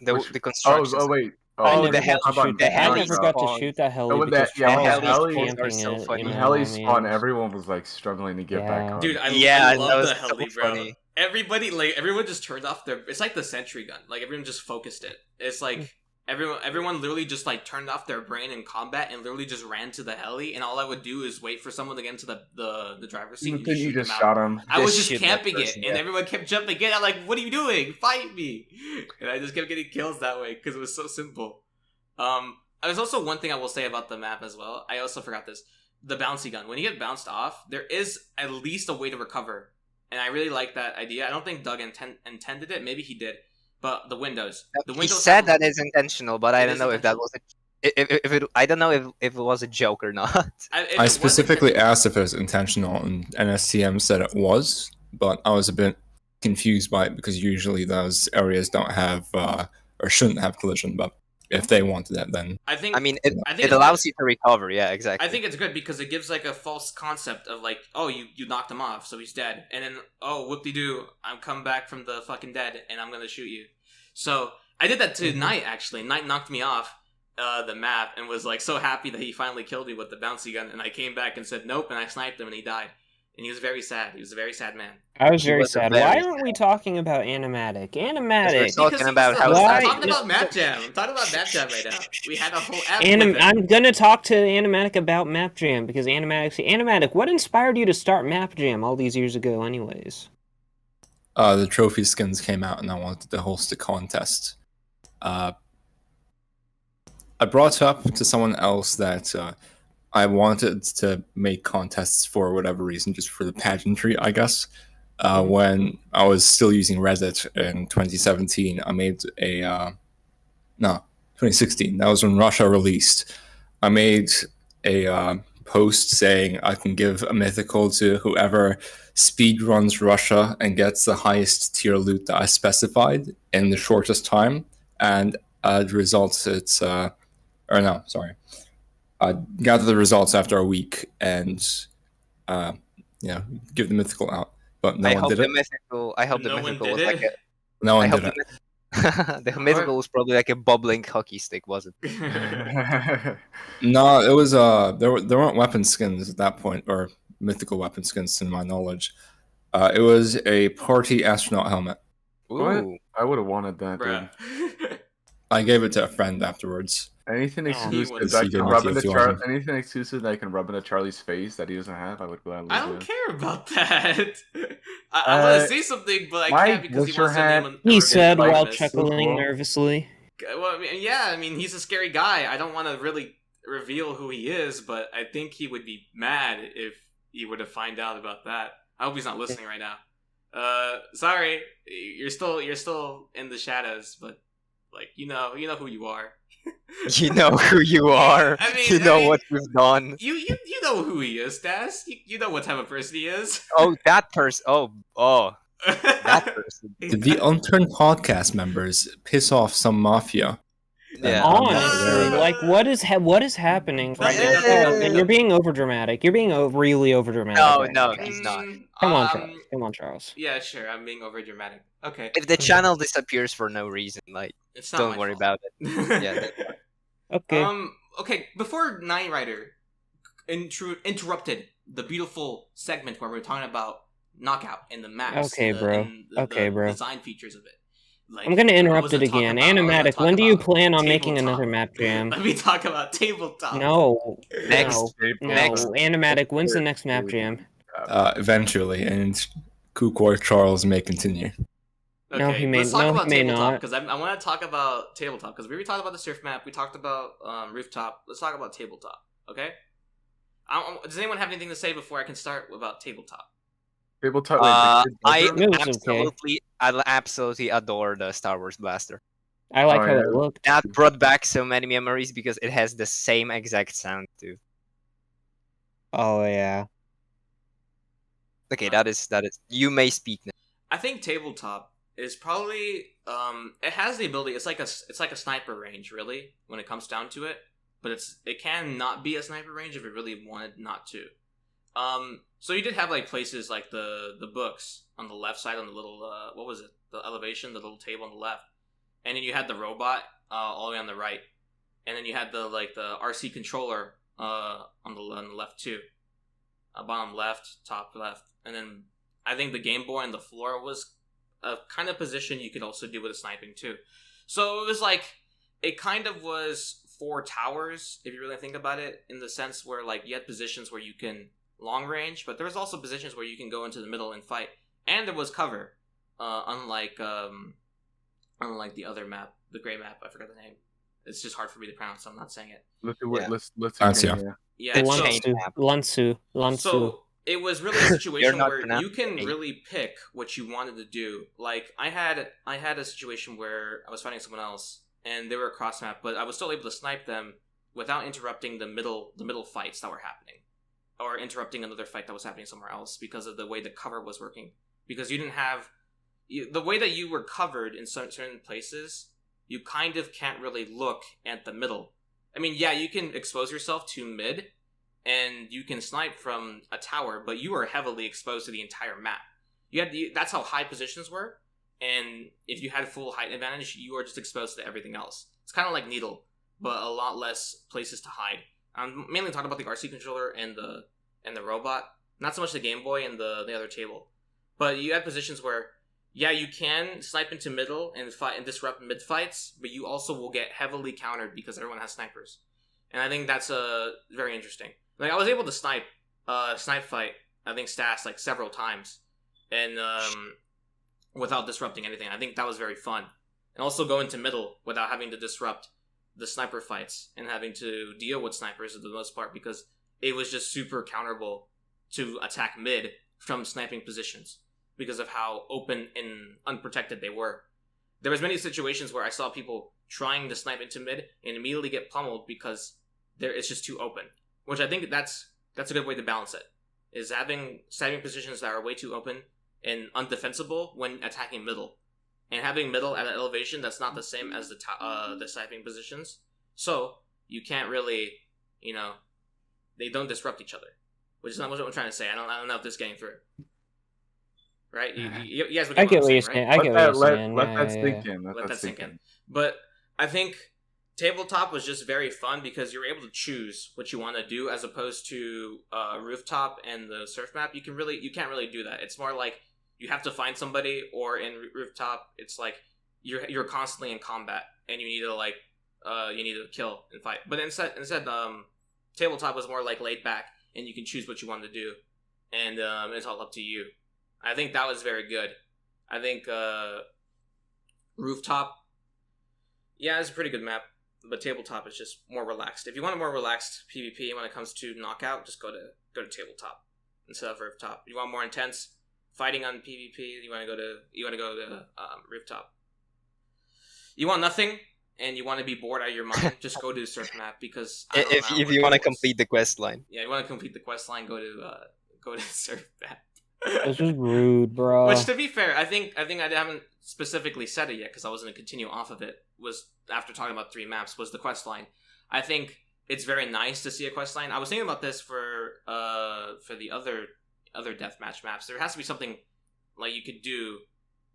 The construction.
Oh wait.
I
Oh,
never got to shoot that. I
heli
never got to
spawn.
shoot that heli
when
because
that- yeah, when
Charles
the heli-
was camping
are so
it.
funny.
When
You
heli
know,
spawned, everyone was like struggling to get back
Yeah.
on.
Dude, I
that
love
was
the
so
heli, bro.
funny.
Everyone just turned off their. It's like the sentry gun. Like everyone just focused it. It's like everyone literally just like turned off their brain in combat and literally just ran to the heli. And all I would do is wait for someone to get into the driver's seat.
Then you
shoot
just
them out.
shot him.
I was
Just
just
shoot that
camping
person,
it, and
yeah.
everyone kept jumping in. I'm like, "What are you doing? Fight me!" And I just kept getting kills that way because it was so simple. There's also one thing I will say about the map as well. I also forgot this: the bouncy gun. When you get bounced off, there is at least a way to recover, and I really like that idea. I don't think Doug intended it. Maybe he did, but the windows.
He said that is intentional, but I don't know if that was I don't know if it was a joke or not.
I specifically asked if it was intentional, and NSTM said it was, but I was a bit confused by it because usually those areas don't have or shouldn't have collision, but if they wanted it, then
I think
it allows you to recover. Yeah, exactly.
I think it's good because it gives like a false concept of like, oh, you knocked him off, so he's dead, and then oh, whoop-de-doo, I'm come back from the fucking dead, and I'm gonna shoot you. So I did that to Knight actually. Knight knocked me off the map and was like so happy that he finally killed me with the bouncy gun, and I came back and said nope, and I sniped him, and he died. And he was very sad. He was a very sad man.
I was very
was a
sad.
very
Why
sad
aren't we talking about Animatic? Animatic.
Talking about how
I'm
sad.
talking about MapJam. I'm talking about MapJam right now. We had a whole app.
I'm gonna talk to Animatic about MapJam because Animatic. What inspired you to start MapJam all these years ago, anyways?
the trophy skins came out, and I wanted to host a contest. I brought up to someone else that I wanted to make contests for whatever reason, just for the pageantry, I guess. When I was still using Reddit in 2017, I made 2016. That was when Russia released. I made a post saying I can give a mythical to whoever speedruns Russia and gets the highest tier loot that I specified in the shortest time. And the results, I gather the results after a week and give the mythical out. But no one did it.
I hope the mythical was like
No one did it.
The mythical was probably like a bubbling hockey stick, wasn't it?
No, it was there weren't weapon skins at that point, or mythical weapon skins to my knowledge. It was a party astronaut helmet.
What?
Ooh.
I would have wanted that, dude.
Bruh.
I gave it to a friend afterwards.
Anything exclusive
was-
that
He
can
gave
rub
it to
into
you if you want.
anything exclusive that I can rub into Charlie's face that he doesn't have, I would gladly
I
do.
don't care about that. I want to say something, but I
why
can't because he
was your
wants to name
hat-
him.
He said while
anonymous.
chuckling
Cool.
nervously.
Well, I mean, he's a scary guy. I don't want to really reveal who he is, but I think he would be mad if he were to find out about that. I hope he's not listening right now. Sorry, you're still in the shadows, but like you know who you are.
You know who you are.
I mean-
you know
I mean-
what you've done.
You know who he is, Stas. You know what type of person he is.
Oh, that person. Oh, that person.
Did the Unturned podcast members piss off some mafia?
Yeah.
Honestly, like what is happening right now? Charles, you're being overdramatic. You're being really overdramatic.
No,
right
no,
now.
he's not.
Come on, Charles. Come on, Charles.
Yeah, sure. I'm being over dramatic. Okay.
If the channel disappears for no reason, like,
It's not
don't
my
worry
fault.
about it. Yeah.
Okay.
Okay. Before Knight Rider interrupted the beautiful segment where we were talking about Knockout and the maps.
Okay, bro.
And the design features of it. Like,
I'm gonna interrupt it again. Animatic, when do you plan on making another map jam?
Let me talk about tabletop.
No.
Next.
Animatic, when's the next map jam?
Eventually, and cucuycharles may continue.
Okay,
No, he may,
let's talk
no,
about
he may
tabletop,
not.
because I want to talk about tabletop, because we already talked about the surf map, we talked about rooftop. Let's talk about tabletop, okay? Does anyone have anything to say before I can start about tabletop?
Tabletop.
I
It was
absolutely adore the Star Wars blaster.
I like how it looked.
That brought back so many memories because it has the same exact sound too.
Oh yeah.
Okay, that is. You may speak now.
I think tabletop is probably it has the ability. It's like a sniper range, really, when it comes down to it. But it can not be a sniper range if it really wanted not to. So you did have like places like the books on the left side on the little what was it, the elevation, the little table on the left, and then you had the robot all the way on the right, and then you had the RC controller on the left too, bottom left, top left, and then I think the Game Boy on the floor was a kind of position you could also do with a sniping too. So it was like it kind of was 4 towers if you really think about it, in the sense where like you had positions where you can long range, but there was also positions where you can go into the middle and fight, and there was cover, unlike the other map, the gray map. I forgot the name. It's just hard for me to pronounce, so I'm not saying it.
Lansu.
So it was really a situation where you can really pick what you wanted to do. Like I had a situation where I was fighting someone else and they were across map, but I was still able to snipe them without interrupting the middle fights that were happening, or interrupting another fight that was happening somewhere else, because of the way the cover was working. Because you didn't have the way that you were covered in certain places, you kind of can't really look at the middle. I mean, yeah, you can expose yourself to mid, and you can snipe from a tower, but you are heavily exposed to the entire map. That's how high positions were, and if you had full height advantage, you are just exposed to everything else. It's kind of like Needle, but a lot less places to hide. I'm mainly talking about the RC controller and the robot, not so much the Game Boy and the other table. But you had positions where, yeah, you can snipe into middle and fight and disrupt mid fights, but you also will get heavily countered because everyone has snipers, and I think that's very interesting. Like I was able to snipe fight, I think Stas like several times, and without disrupting anything. I think that was very fun, and also go into middle without having to disrupt the sniper fights and having to deal with snipers for the most part, because it was just super counterable to attack mid from sniping positions because of how open and unprotected they were. There was many situations where I saw people trying to snipe into mid and immediately get pummeled because it's just too open, which I think that's a good way to balance it, is having sniping positions that are way too open and undefensible when attacking middle, and having middle at an elevation that's not the same as the sniping positions, so you can't really, they don't disrupt each other, which is not what I'm trying to say. I don't know if this is getting through. Right? You guys would
I get what you're saying.
Right?
I get what you're saying.
Let that sink in.
Let that sink in. But I think tabletop was just very fun because you're able to choose what you want to do, as opposed to rooftop and the surf map. You can't really do that. It's more like you have to find somebody, or in rooftop, it's like you're constantly in combat and you need to kill and fight. But instead, tabletop was more like laid back and you can choose what you want to do, and it's all up to you. I think that was very good. I think rooftop, yeah, it's a pretty good map, but tabletop is just more relaxed. If you want a more relaxed PvP when it comes to knockout, just go to tabletop instead of rooftop. If you want more intense fighting on PvP, you want to go to rooftop. You want nothing and you want to be bored out of your mind, just go to the surf map, because
if you want to complete the quest line.
Yeah, you want to complete the quest line, go to surf map.
That's just rude, bro.
Which, to be fair, I think I haven't specifically said it yet because I was going to continue off of it. Was after talking about 3 maps was the quest line. I think it's very nice to see a quest line. I was thinking about this for the other deathmatch maps. There has to be something like you could do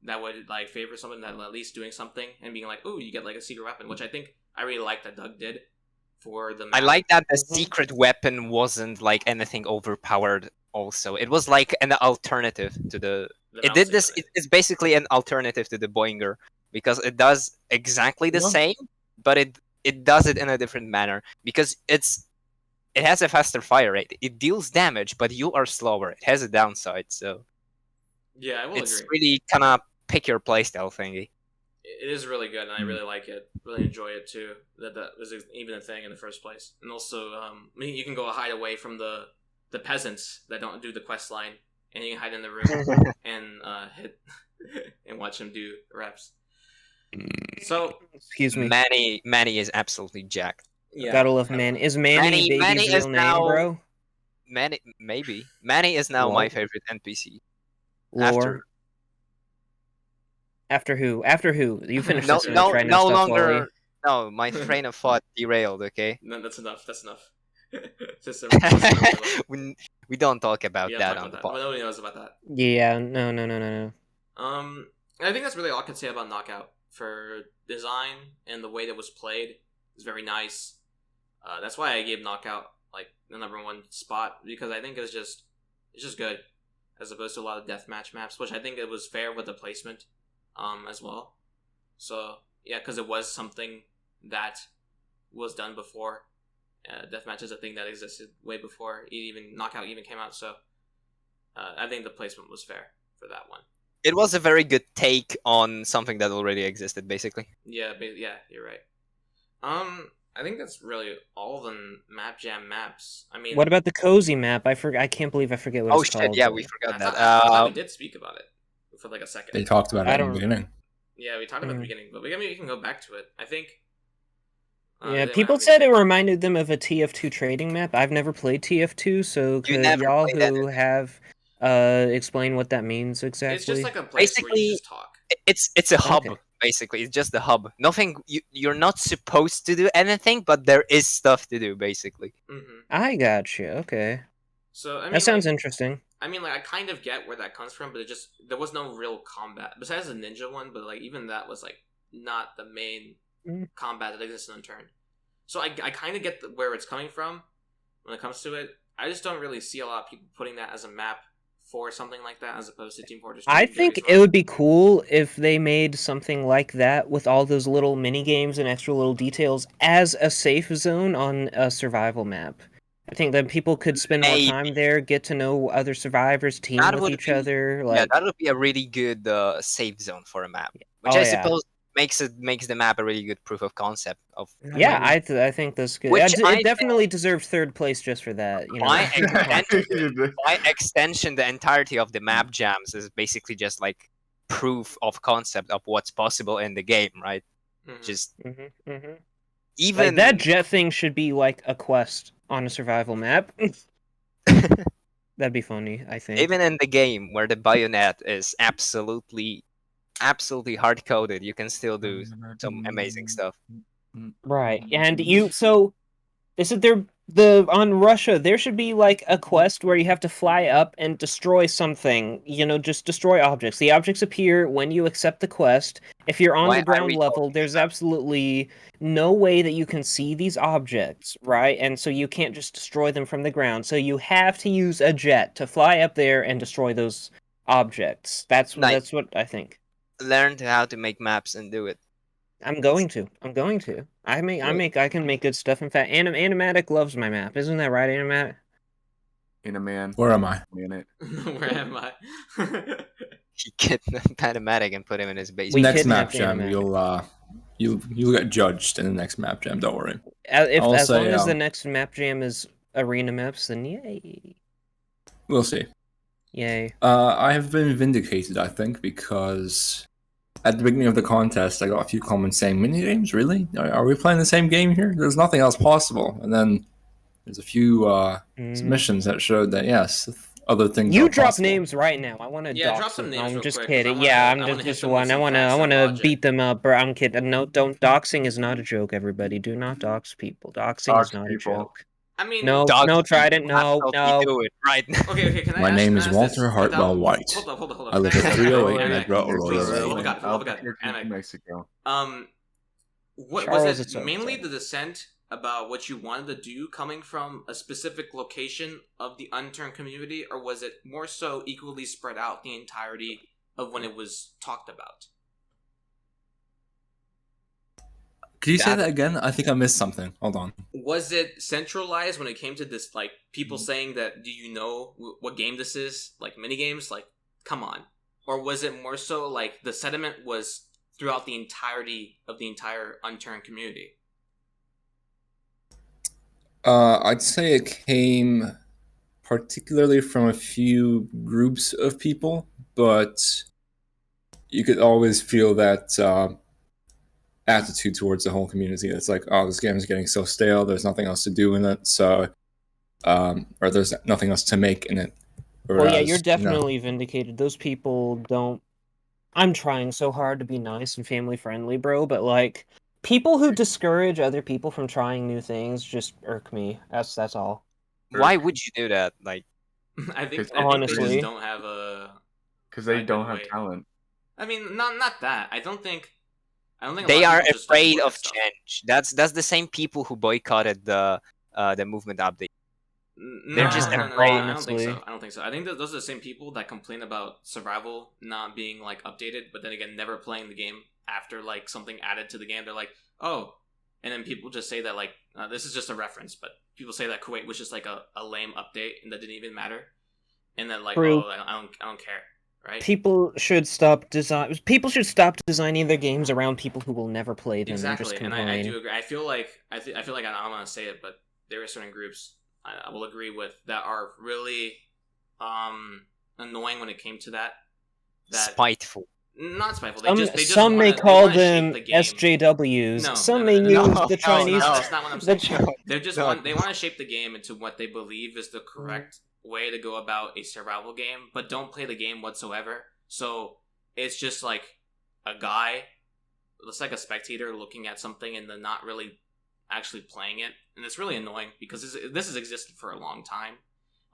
that would like favor someone that at least doing something and being like, oh, you get like a secret weapon, which I think I really like that Doug did for the map.
I like that the secret weapon wasn't like anything overpowered. Also, it was like an alternative to the. It did this. It's basically an alternative to the Boinger because it does exactly the same, but it does it in a different manner because it has a faster fire rate. It deals damage, but you are slower. It has a downside, so
yeah, I will
it's
agree.
really kind of pick your playstyle thingy.
It is really good, and I really like it. Really enjoy it too. That was even a thing in the first place, and also, you can go hide away from the peasants that don't do the quest line, and you can hide in the room and hit and watch them do reps. So,
excuse me,
Manny is absolutely jacked.
Yeah, gotta love Manny. Is Manny Baby's real name, bro?
Manny is now my favorite NPC.
Lore. After who? You finished this
no
right now,
longer. No, my train of thought derailed. Okay.
No, that's enough. That's enough.
we don't talk about that on the podcast.
Nobody knows about that.
Yeah, no.
I think that's really all I can say about Knockout. For design and the way that was played is very nice. That's why I gave Knockout like the #1 spot because I think it's just good as opposed to a lot of deathmatch maps, which I think it was fair with the placement, as well. So yeah, because it was something that was done before. Deathmatch is a thing that existed way before even Knockout even came out, so I think the placement was fair for that one.
It was a very good take on something that already existed, basically.
Yeah, you're right. I think that's really all the MapJam maps. I mean,
what about the cozy map? I can't believe I forget what it's called.
Oh shit! Yeah, we forgot that.
I thought we did speak about it for like a second.
They talked about it in the beginning.
Yeah, we talked about it in the beginning, but we can go back to it. I think.
Yeah, people said it reminded them of a TF2 trading map. I've never played TF2, so could y'all who have explain what that means exactly?
It's just like a place where you just talk.
It's a hub, basically. It's just a hub. Nothing. You're not supposed to do anything, but there is stuff to do, basically.
Mm-hmm.
I got you. Okay.
So I mean,
that sounds interesting.
I mean, like I kind of get where that comes from, but there was no real combat besides the ninja one. But like even that was like not the main combat that exists in Unturned. So I kind of get where it's coming from when it comes to it. I just don't really see a lot of people putting that as a map for something like that as opposed to Team Fortress 2.
I think it would be cool if they made something like that with all those little mini games and extra little details as a safe zone on a survival map. I think that people could spend more time there, get to know other survivors, team with each other.
Yeah, that would be a really good safe zone for a map, which I suppose makes the map a really good proof of concept of.
Yeah, I think that's good. It definitely deserved 3rd place just for that. You know?
By extension, the entirety of the map jams is basically just like proof of concept of what's possible in the game, right?
Mm-hmm.
Just
even like that jet thing should be like a quest on a survival map. That'd be funny, I think.
Even in the game where the bayonet is absolutely hard-coded, you can still do some amazing stuff.
Right, and this is on Russia, there should be like a quest where you have to fly up and destroy something, just destroy objects. The objects appear when you accept the quest. If you're on the ground level, there's absolutely no way that you can see these objects, right? And so you can't just destroy them from the ground. So you have to use a jet to fly up there and destroy those objects. That's what I think.
Learn how to make maps and do it.
I'm going to. I can make good stuff. In fact, Animatic loves my map. Isn't that right, Animatic?
Where am I?
Where am I?
He get Animatic and put him in his base.
Next map jam, you'll get judged in the next map jam. Don't worry.
As long as the next map jam is arena maps, then yay.
We'll see.
Yay.
I have been vindicated, I think, because at the beginning of the contest, I got a few comments saying, minigames, really? Are we playing the same game here? There's nothing else possible. And then there's a few submissions that showed that, yes, other things.
You
are
drop
possible.
names right now. I want to
Yeah,
dox
drop some
them.
names
I'm
real
just
quick, 'cause I
kidding.
wanna-
Yeah,
I
I'm
wanna
just
hit
this
them with
one. I
some
want to.
facts
I
and
want to
logic.
beat them up, bro. I'm kidding. No, don't. Doxing is not a joke, everybody. Do not dox people. Doxing
Dox
is not
people.
a joke.
I mean,
No,
Dogs
no, Trident.
people
No,
absolutely
no.
do it right now.
okay. Can I
My
ask,
name
can I
is
ask
Walter
this
Hartwell
without-
White.
Hold up.
I live
Can
at
ask-
308
Animatic,
Medra
please,
Arroyo
hold
Lane.
on.
Albuquerque, Mexico.
What
Charles,
was it?
it's okay.
Mainly the dissent about what you wanted to do coming from a specific location of the Unturned community, or was it more so equally spread out the entirety of when it was talked about?
Could you say that again? I think I missed something. Hold on.
Was it centralized when it came to this, like, people saying that, do you know what game this is? Like, mini games? Like, come on. Or was it more so, like, the sentiment was throughout the entirety of the entire Unturned community?
I'd say it came particularly from a few groups of people, but you could always feel that attitude towards the whole community. It's like, oh, this game is getting so stale. There's nothing else to do in it. So, or there's nothing else to make in it.
Well, yeah, you're definitely vindicated. Those people don't. I'm trying so hard to be nice and family friendly, bro, but like people who discourage other people from trying new things just irk me. That's all.
Why would you do that? Like,
I think they
honestly,
just don't have a.
Because they
a
don't
good
have
way.
talent.
I mean, not that. I don't think. A lot
they
of
are
people just don't
afraid
look at
of
stuff.
change. That's the same people who boycotted the movement update.
No,
just
no,
afraid.
I don't think so.
Honestly.
I don't think so. I think that those are the same people that complain about survival not being like updated, but then again, never playing the game after like something added to the game. They're like, oh, and then people just say that like this is just a reference, but people say that Kuwait was just like a lame update and that didn't even matter, and then like,
True.
oh, I don't care, right?
People should stop designing their games around people who will never play them and just
Exactly, and
complain.
I do agree. I feel like I feel like I don't want to say it, but there are certain groups I will agree with that are really annoying when it came to that.
Spiteful.
Not spiteful.
Some may call them
shape the
SJWs.
No,
some
no,
may
no,
use
no.
the Chinese.
That's not what I'm saying. They're just
No.
they want to shape the game into what they believe is the correct way to go about a survival game, but don't play the game whatsoever. So it's just like a guy, it's like a spectator looking at something and then not really actually playing it, and it's really annoying because this has existed for a long time.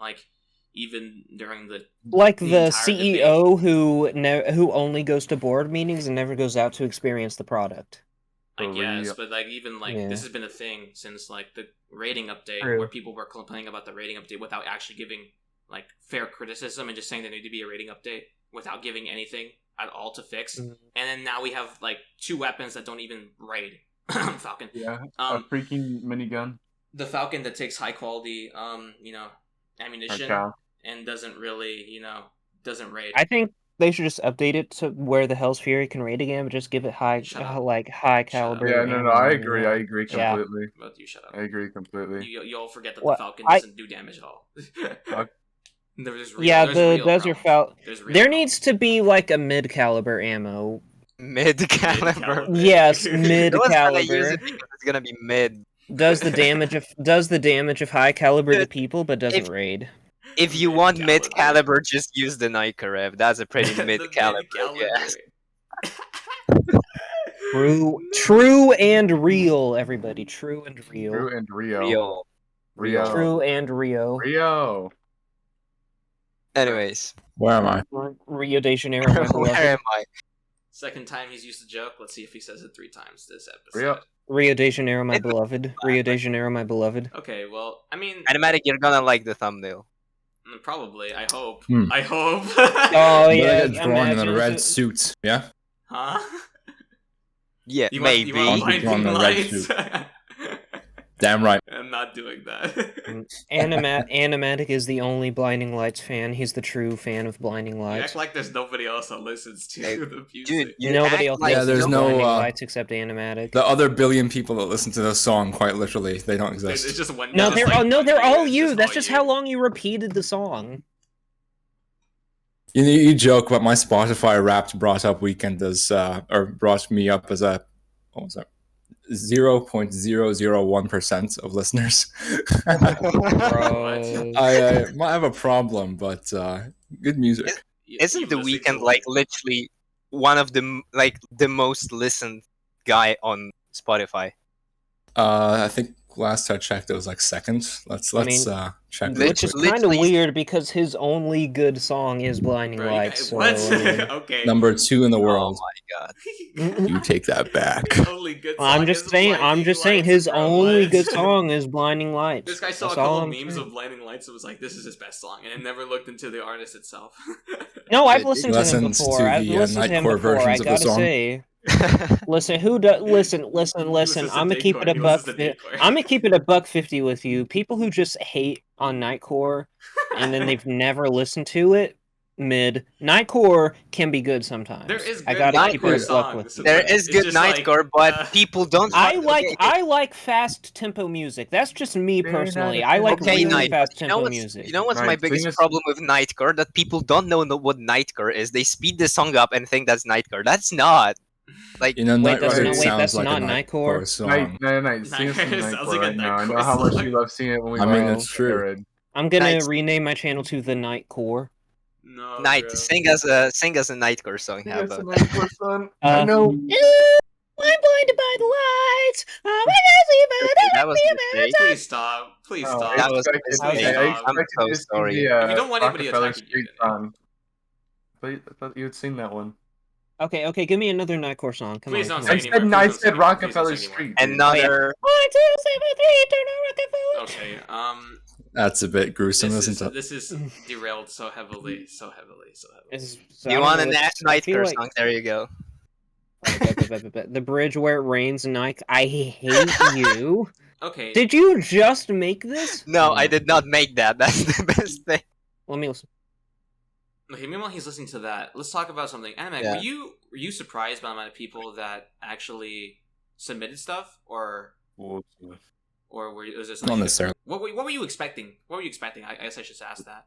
Like even during the
the
entire
CEO who only goes to board meetings and never goes out to experience the product.
I
For
guess,
real.
but like even like
Yeah.
this has been a thing since like the rating update,
True.
where people were complaining about the rating update without actually giving like fair criticism and just saying there need to be a rating update without giving anything at all to fix.
Mhm.
And then now we have like 2 weapons that don't even raid. Falcon.
Yeah,
Um,
a freaking minigun.
The Falcon that takes high quality, ammunition
Okay.
and doesn't really, doesn't raid.
I think they should just update it to where the Hell's Fury can raid again, but just give it high
Shut up.
high
Shut up.
caliber.
Yeah, no,
ammo,
I
you
agree.
know?
I agree
Yeah.
completely.
Both you shut up.
I agree completely.
You all forget that
What?
the Falcon
I-
doesn't do damage at all.
Fuck.
There's real,
Yeah,
there's
the
real
Desert
problems.
Falcon.
There's real
There
problems.
needs to be like a mid-caliber ammo.
Mid-caliber.
Mid-caliber.
Yes,
No one's gonna use
mid-caliber.
it because it's gonna be mid.
Does the damage of high caliber to people, but doesn't raid.
If you want
Mid-caliber.
mid-caliber, just use the Nykarev. That's a pretty
The
mid-caliber.
mid-caliber.
Yes.
True and real, everybody. True and real.
True and Rio.
Real.
Rio.
True and Rio.
Rio.
Anyways,
Where am I?
Rio de Janeiro, my
where
beloved.
am I?
Second time he's used the joke. Let's see if he says it 3 times this episode.
Rio.
Rio de Janeiro, my beloved. Rio de Janeiro, my beloved.
Okay, well, I mean,
Animatic, you're gonna like the thumbnail.
probably. I hope.
Hmm.
I hope.
Oh
But
yeah,
I get drawn in
imagine
a red
it-
suit. Yeah.
Huh?
Yeah,
You
maybe.
Want,
Want to
blinding
draw in a red
lights?
suit. Damn right.
I'm not doing that.
Animatic is the only Blinding Lights fan. He's the true fan of Blinding
You
Lights.
act like there's nobody else that listens to
Hey,
the music.
Dude, you
Nobody
act
else
like
Yeah,
listens
there's
to
no,
Blinding
uh,
Lights except Animatic.
The other billion people that listen to this song, quite literally, they don't
It's
exist.
just one.
No,
it's
they're
like
oh, no,
one
they're
year,
all
it's
you. That's
all
just
you.
how long you repeated the song.
You joke, but my Spotify Wrapped brought me up as a what was that? 0.001% of listeners.
Bro.
I might have a problem, but good music.
Isn't The
listening
Weeknd
to
like literally one of the most listened guy on Spotify?
I think last I checked, it was like second. Let's check. real
Which is
quick.
kind of
literally-
weird because his only good song is "Blinding
Bro, you
Lights."
guys,
So,
what?
I mean,
Okay.
Number 2 in the
Oh
world.
my god!
You take that back.
His only good song
I'm
is
just saying. I'm just saying.
Blinding
His
Lights, bro,
only
what?
good song is "Blinding Lights."
This guy saw
That's
a couple
all I'm
memes
saying.
of Blinding Lights and was like, "This is his best song," and never looked into the artist itself.
No, I've
Wait,
listened to him
Listens
before.
to
I've
the,
listened to him
Nightcore
before. I
versions of the
gotta
song.
say. Listen, who does? Listen.
listens to
I'm gonna keep it
Daycore,
a
he
buck.
listens to Daycore.
I'm gonna keep it a $1.50 with you. People who just hate on Nightcore and then they've never listened to it. Mid Nightcore can be good sometimes.
There is
I
good
gotta keep
Nightcore
it a buck with
songs.
you.
There is
It's
good
just like,
Nightcore, but people don't.
I
fuck-
like
okay,
I like fast tempo music. That's just me
They're not
personally.
a
I like
Okay,
really
Night.
fast
You know
tempo
what's
music.
you know what's my
Night,
biggest
sing us-
problem with Nightcore? That people don't know what Nightcore is. They speed the song up and think that's Nightcore. That's not. Like,
You know,
Wait,
Night
that's
Rider
not- wait,
sounds
that's
like
not
a
Nightcore?
Nightcore song.
Night. Sing us some
Nightcore sounds
Nightcore
like a
right now. I know
Nightcore
how much
song.
you love seeing it when we
I mean,
were
it's true.
Jared.
I'm gonna
Night-
rename my channel to the Nightcore.
No,
Night,
bro.
sing us a Nightcore song.
Sing
How
us
about
some
that?
Nightcore, son.
Uh,
I know.
I'm blinded by the lights.
That was a mistake.
Please stop. Please
Oh,
stop.
I
That was a
expected-
mistake.
I
I'm
expected
so
you to sing
sorry.
the,
If you don't want anybody
Rockefeller
attacking you,
Street
then-
song. I thought you would sing that one.
Okay, give me another Nightcore song. Come
Please
on.
don't
come
say
on.
anymore.
I
Please don't say
said
anymore. Please don't
Rockefeller
say anymore.
Street. dude.
Another.
1, 2, 7, 3, turn on Rockefeller.
Okay.
That's a bit gruesome, isn't it?
This is derailed so heavily.
You want a
I feel
Nightcore
like-
song? There you go.
The bridge where it rains Nike. I hate you.
Okay.
Did you just make this?
No, I did not make that. That's the best thing.
Let me listen.
Okay. Meanwhile, he's listening to that. Let's talk about something. Animatic,
Yeah.
were you surprised by the amount of people that actually submitted stuff, or was there
Not
something?
necessarily.
What were you expecting? What were you expecting? I guess I should ask that.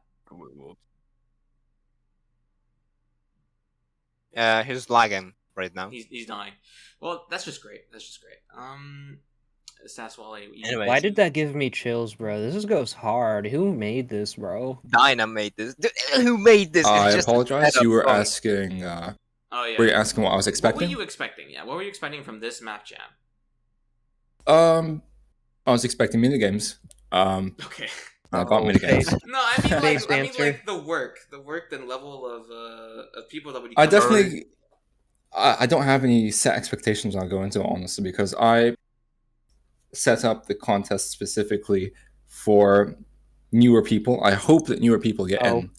He's lagging right now.
He's dying. Well, that's just great. Staswalle.
Anyway.
Why did that give me chills, bro? This goes hard. Who made this, bro?
Dyna made this. Who made this?
I
It's just a
apologize.
setup
You were
song.
asking.
Oh yeah.
Were you asking what I was
What were
expecting?
you expecting? Yeah. What were you expecting from this map jam?
I was expecting minigames.
Okay.
I got
Oh,
minigames.
face.
No, I mean
Based
like
answer.
the work and level of people that would.
I
come forward.
definitely. I don't have any set expectations I'll go into, honestly, because I set up the contest specifically for newer people. I hope that newer people get in.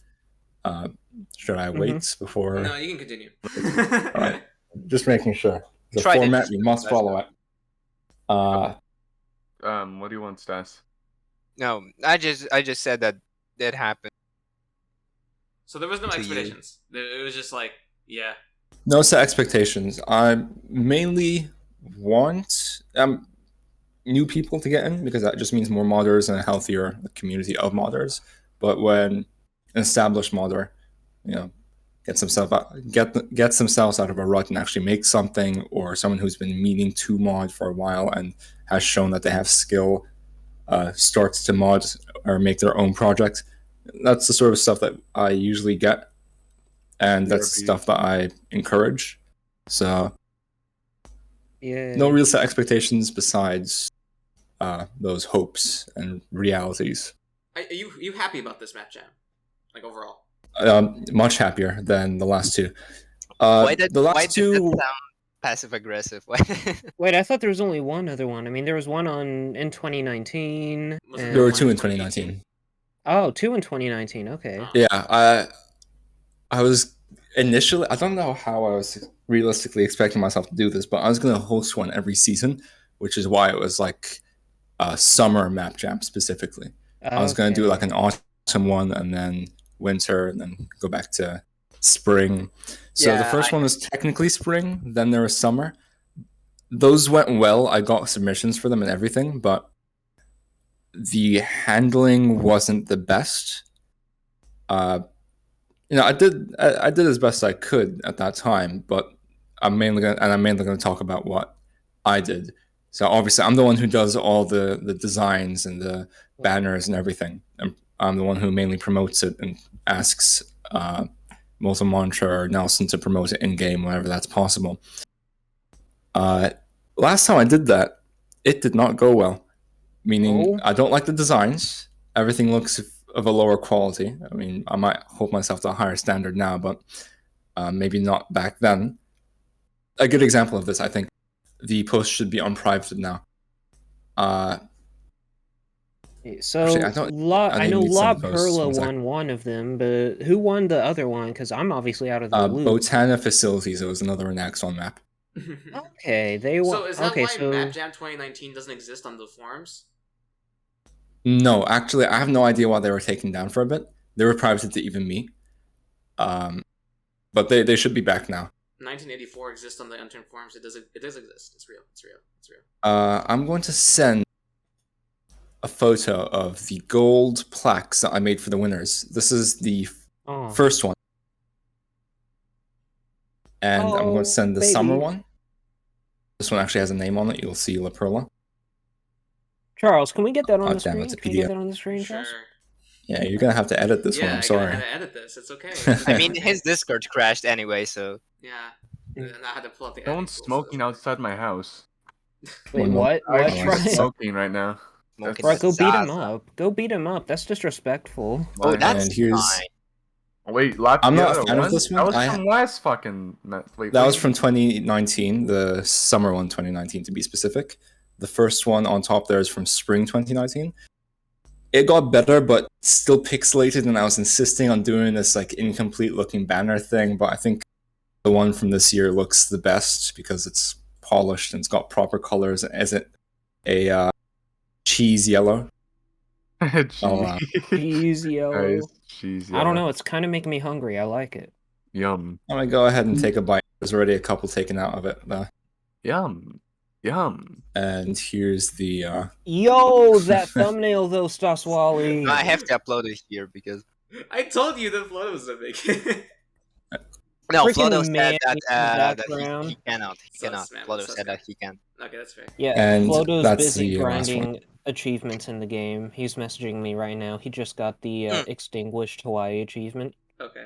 Should I wait before?
No, you can continue.
All right. Just making sure. The
Trident
format,
is
you must follow it.
What do you want, Stas?
No, I just said that happened.
So there was no
To you.
expectations. It was just like, yeah.
No set expectations. I mainly want new people to get in because that just means more modders and a healthier community of modders. But when an established modder, gets themselves out of a rut and actually makes something, or someone who's been meaning to mod for a while and has shown that they have skill, starts to mod or make their own project, that's the sort of stuff that I usually get. And that's stuff that I encourage. So,
Yeah.
no real set expectations besides those hopes and realities.
Are you happy about this map jam? Like overall?
Much happier than the last two.
Why did
the last
why
two.
did that sound passive aggressive?
Wait, I thought there was only one other one. I mean, there was one in 2019.
Was it
There were
and-
two in 2019.
Oh, 2 in 2019. Okay.
Yeah, I was initially. I don't know how I was realistically expecting myself to do this, but I was going to host one every season, which is why it was like a summer map jam specifically. I was going to do like an autumn one, and then winter, and then go back to spring. So the
Yeah,
first one was technically spring, then there was summer. Those went well. I got submissions for them and everything, but the handling wasn't the best. I did as best I could at that time, but I'm mainly going to talk about what I did. So obviously, I'm the one who does all the designs and the banners and everything. I'm the one who mainly promotes it and asks Molten Mantra or Nelson to promote it in game whenever that's possible. Last time I did that, it did not go well. Meaning, I don't like the designs. Everything looks of a lower quality. I mean, I might hold myself to a higher standard now, but maybe not back then. A good example of this, I think, the post should be unprivate now.
So
Actually,
I know La Perla won one of them, but who won the other one? Because I'm obviously out of the loop.
Botana Facilities. It was another Anaxon map.
Okay, they won.
So is that why MapJam 2019 doesn't exist on the forums?
No, actually, I have no idea why they were taken down for a bit. They were privated to even me. But they should be back now.
1984 exists on the Unturned forums. It does exist. It's real.
I'm going to send a photo of the gold plaques that I made for the winners. This is the first one. And I'm going to send the summer one. This one actually has a name on it. You'll see La Perla.
Charles, can we get that on the screen?
It's a
Can you get that on the screen, Charles?
Sure.
Yeah, you're going to have to edit this one. I'm sorry.
Yeah, I edit this. It's okay.
I mean, his Discord crashed anyway, so...
Yeah. And I had to pull up the
Someone's smoking outside my house.
Wait, what?
I'm smoking right now.
Right, go beat him up. Go beat him up. That's disrespectful.
Oh, that's fine.
Wait,
I'm not a fan of this one.
That was from last fucking... Wait,
that was from 2019, the summer one, 2019 to be specific. The first one on top there is from spring 2019. It got better, but still pixelated, and I was insisting on doing this like incomplete looking banner thing, but I think the one from this year looks the best because it's polished and it's got proper colors. Isn't a cheese yellow?
Cheese yellow.
Nice. Cheese yellow.
I don't know. It's kind of making me hungry. I like it.
Yum.
I'm gonna go ahead and take a bite. There's already a couple taken out of it.
Yum. Yum.
And here's the
Yo, that thumbnail though, Staswalle.
I have to upload it here because
I told you that Flodo was a big.
no,
Freaking
Flodo said that
background.
he cannot. He
So
cannot.
spam,
Flodo
so
said that
spam.
he can.
Okay, that's fair.
Yeah,
And
Flodo's
that's
busy
the last one.
grinding achievements in the game. He's messaging me right now. He just got the extinguished Hawaii achievement.
Okay.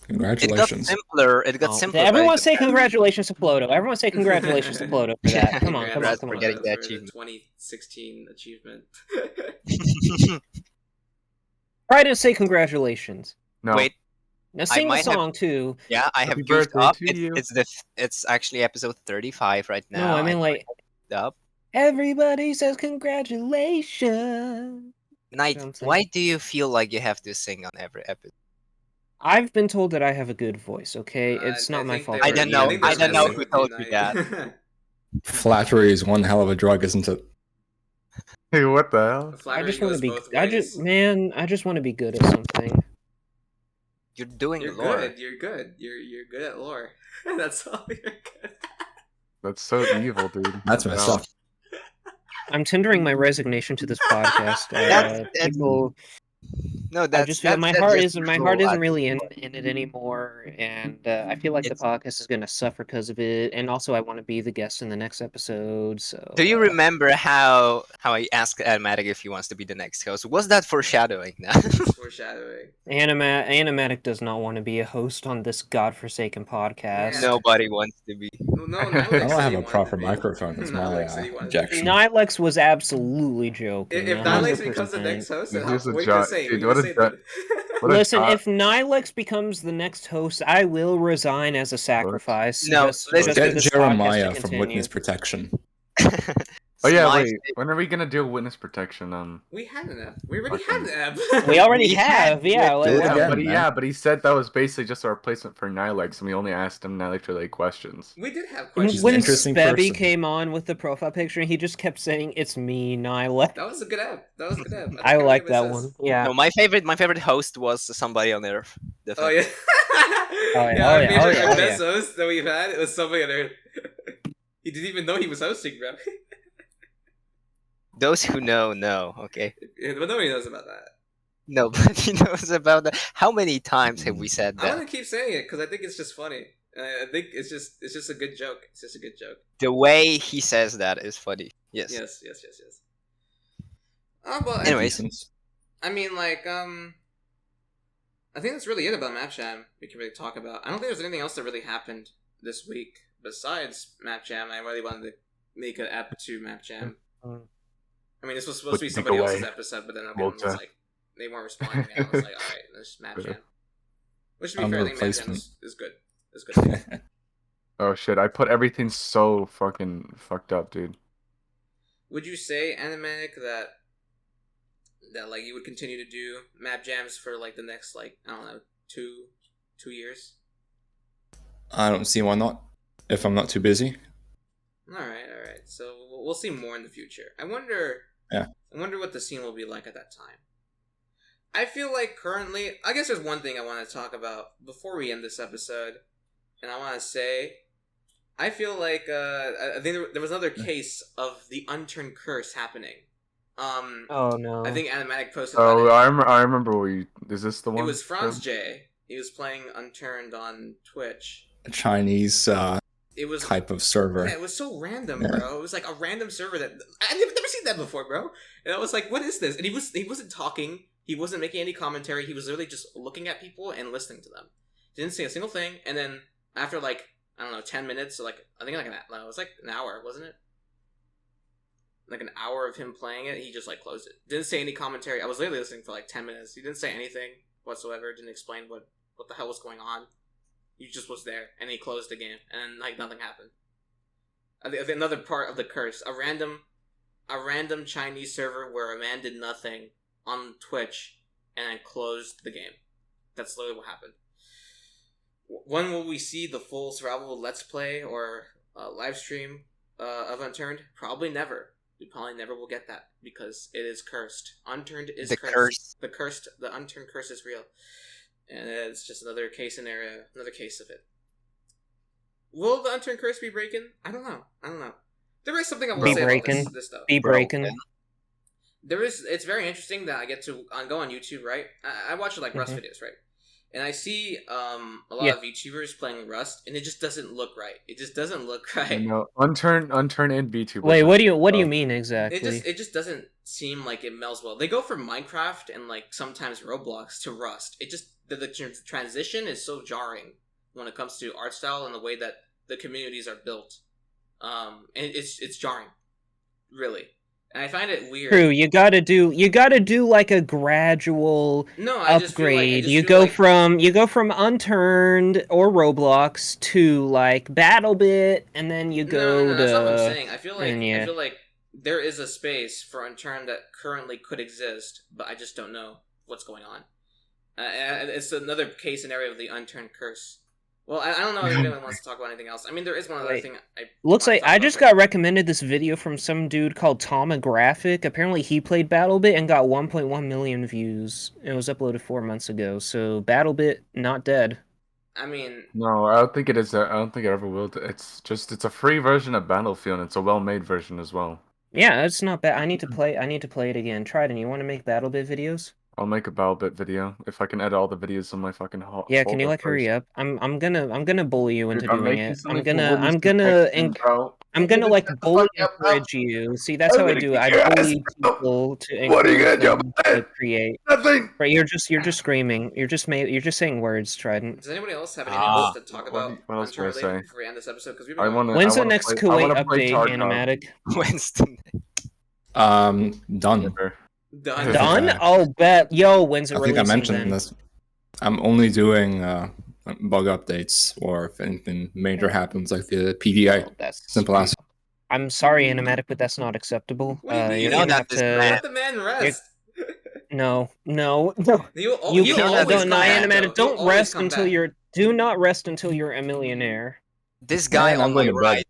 Congratulations.
It got simpler.
Everyone say congratulations to Flodo. Everyone say congratulations to Flodo for that. Come on.
Congrats for getting that
the
achievement.
2016 achievement.
Trident, say congratulations.
No.
Wait,
Now sing the
might have-
song too.
yeah, I have
Happy
goofed
birthday
up.
to you.
It's actually episode 35 right now.
No, I mean like
up.
everybody says congratulations.
Knight,
I'm saying.
why do you feel like you have to sing on every episode?
I've been told that I have a good voice. Okay, it's not my fault.
I don't know. I don't know who told you that.
Flattery is one hell of a drug, isn't it?
Hey, what the hell?
I just want to be. I just want to be good at something.
You're doing
You're
lore.
good. You're good. You're good at lore. That's all. You're good.
That's so evil, dude.
That's messed up.
I'm tendering my resignation to this podcast.
That's-
People,
No,
I
that's
just feel
that's
my
that's
heart
just
isn't really in it anymore, and I feel like the
It's-
podcast is gonna suffer because of it. And also, I want to be the guest in the next episode. So,
Do you remember how I asked Animatic if he wants to be the next host? Was that foreshadowing?
Foreshadowing.
Animatic does not want to be a host on this godforsaken podcast.
Yeah.
Nobody wants to be.
No,
I don't have a proper microphone. It's my
Nylex said he wanted to be.
objection.
Nylex was absolutely joking.
If Nylex becomes the next
100%.
host,
Dude,
then
here's a
what are you
job.
gonna say?
Dude,
What are
what
you
a
gonna
job.
say?
What a
Listen,
job.
if Nylex becomes the next host, I will resign as a sacrifice.
No,
just
let's
for
Get
this podcast
Jeremiah
to
from
continue.
Witness Protection.
Oh yeah,
Smite-
wait. When are we gonna do witness protection?
We had an app. We already had an app.
We already
We
have, yeah.
Do
Like,
it
Yeah,
again, man.
but he said that was basically just a replacement for Nylex, and we only asked him Nylex related questions.
We did have
when
questions.
an interesting
Spebby
person.
came on with the profile picture, he just kept saying, "It's me, Nylex."
That was a good app. That was a good app.
I
can't
like
believe
that
it
one.
says-
Yeah.
No, my favorite host was somebody on Earth.
Oh yeah.
yeah,
Our
oh,
favorite
yeah, oh,
best host that we've had. It was somebody on Earth. He didn't even know he was hosting, bro.
Those who know, okay?
But nobody knows about that.
Nobody knows about that. How many times have we said
I want
that?
to keep saying it because I think it's just funny. I think it's just a good joke. It's just a good joke.
The way he says that is funny. Yes.
Yes. But
Anyways,
I mean, like, I think that's really it about MapJam. We can really talk about. I don't think there's anything else that really happened this week besides MapJam. I really wanted to make an ep to MapJam. I mean, this was supposed to be somebody else's episode, but then was like, they weren't responding. And I was like, all right, let's MapJam. Which, to be fair, I think MapJam is good. It's good.
Oh shit! I put everything so fucking fucked up, dude.
Would you say, Animatic, that like you would continue to do map jams for like the next, like, I don't know, two years?
I don't see why not. If I'm not too busy.
All right. So we'll see more in the future. I wonder what the scene will be like at that time. I feel like currently, I guess there's one thing I want to talk about before we end this episode, and I want to say, I feel like I think there was another case of the Unturned curse happening.
Oh no!
I think Animatic posted.
Oh, I remember where you. Is this the one?
It was Franz J. He was playing Unturned on Twitch.
A Chinese
it was
type of server.
Yeah, it was so random, bro. It was like a random server that I've never seen that before, bro. And I was like, "What is this?" And he wasn't talking. He wasn't making any commentary. He was literally just looking at people and listening to them. He didn't say a single thing. And then after like, I don't know, 10 minutes, or like, I think like it was like an hour, wasn't it? Like an hour of him playing it, he just like closed it. Didn't say any commentary. I was literally listening for like 10 minutes. He didn't say anything whatsoever. Didn't explain what the hell was going on. He just was there, and he closed the game, and like nothing happened. I think another part of the curse, a random Chinese server where a man did nothing on Twitch and then closed the game. That's literally what happened. When will we see the full survival Let's Play or live stream of Unturned? Probably never. We probably never will get that because it is cursed. Unturned is cursed. The Unturned curse is real. And it's just another case of it. Will the Unturned curse be breaking? I don't know. There is something I will say about this though.
Be breaking.
It's very interesting that I get to go on YouTube, right? I watch like Rust videos, right? And I see a lot of VTubers playing Rust, and it just doesn't look right. It just doesn't look right.
No, Unturned and VTubers.
Wait, what do you mean exactly?
It just doesn't seem like it melds well. They go from Minecraft and like sometimes Roblox to Rust. It just the transition is so jarring when it comes to art style and the way that the communities are built. And it's jarring, really. And I find it weird.
True, you gotta do like a gradual upgrade. You go from Unturned or Roblox to like BattleBit, and then you go to.
That's not what I'm saying. I feel like there is a space for Unturned that currently could exist, but I just don't know what's going on. It's another case scenario of the Unturned curse. Well, I don't know if anyone wants to talk about anything else. I mean, there is one other thing.
Looks like I just got recommended this video from some dude called Tomographic. Apparently, he played BattleBit and got 1.1 million views. It was uploaded 4 months ago. So BattleBit not dead.
I mean,
no, I don't think it is. I don't think it ever will. It's a free version of Battlefield. And it's a well-made version as well.
Yeah, it's not bad. I need to play it again. Trident, you want to make BattleBit videos?
I'll make a BattleBit video if I can edit all the videos on my fucking hot.
Yeah, can you like hurry up? I'm gonna bully you into doing it. I'm gonna like bully encourage you. See, that's how I do it. I bully people to encourage them to create.
Nothing.
Right, you're just screaming. You're just saying words, Trident.
Does anybody else have anything else to talk about?
What else can I say?
Before we end this episode, because
when's the next Kuwait update, Animatic?
Wednesday.
Done.
Done? Oh, bet. Yo, when's it releasing?
I think I mentioned
then?
this. I'm only doing bug updates, or if anything major happens, like the PDI.
That's
simple as.
I'm sorry, Animatic, but that's not acceptable.
You know that let the man rest.
No. You
Animatic.
Don't rest until you're. Do not rest until you're a millionaire.
This guy on my right.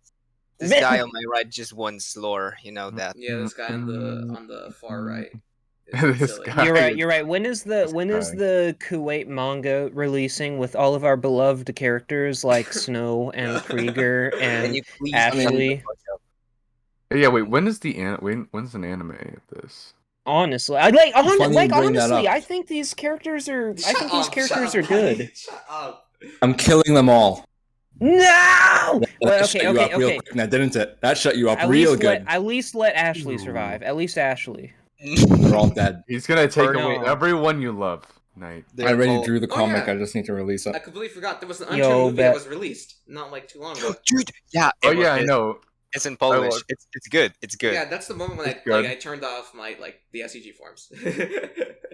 This guy on my right just wants lore. You know that.
Yeah, this guy on the far right.
You're right. When is the Kuwait manga releasing with all of our beloved characters like Snow and Krieger and Ashley?
Yeah, wait. When's an anime of this?
Honestly, I think these characters are. Shut up. Good.
Shut up.
I'm killing them all.
No.
That
Well,
shut you up real quick now, didn't it? That shut you up real good.
At least let Ashley survive. At least Ashley.
They're all dead.
He's gonna take
Or
away
no.
everyone you love. Night.
I already drew the
Oh,
comic.
yeah.
I just need to release
I
it.
completely forgot there was an
Yo,
Unturned movie that
bet.
was released not like too long ago.
Dude, yeah.
Oh yeah, I know.
It's in Polish.
watched-
It's good. It's good.
Yeah, that's the moment when
It's good.
I turned off my the SEG forms.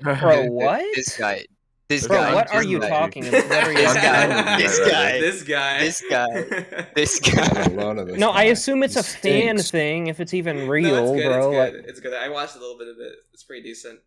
Bro, what?
This guy. This
Bro,
guy.
what are
this
you
guy,
talking about? What are you
This
talking
guy.
about?
This guy.
This guy.
This guy. This
I have
guy.
a lot of this
No, I
guy.
assume it's
He
a fan
stinks.
thing if it's even
No,
real,
it's good.
bro.
It's
Like,
good. It's good. I watched a little bit of it. It's pretty decent.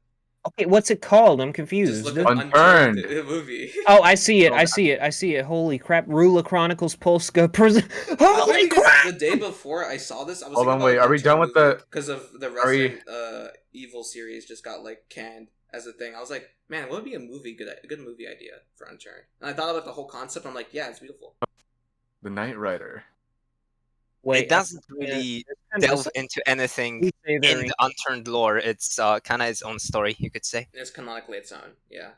okay, what's it called? I'm
Just
confused.
look up
Unturned.
Unturned movie.
Oh, I see it. I see it. I see it. Holy crap! Rula Chronicles Polska. Holy crap!
The day before I saw this, I was
Hold on, wait. Are we done with the?
because of the
Are we-
Resident Evil series just got canned as a thing. I was like, man, what would be a good movie idea for Unturned? And I thought about the whole concept. I'm like, yeah, it's beautiful.
The Knight Rider.
Wait,
It doesn't really delve into anything in the Unturned lore. It's kind of its own story, you could say.
It's canonically its own. Yeah.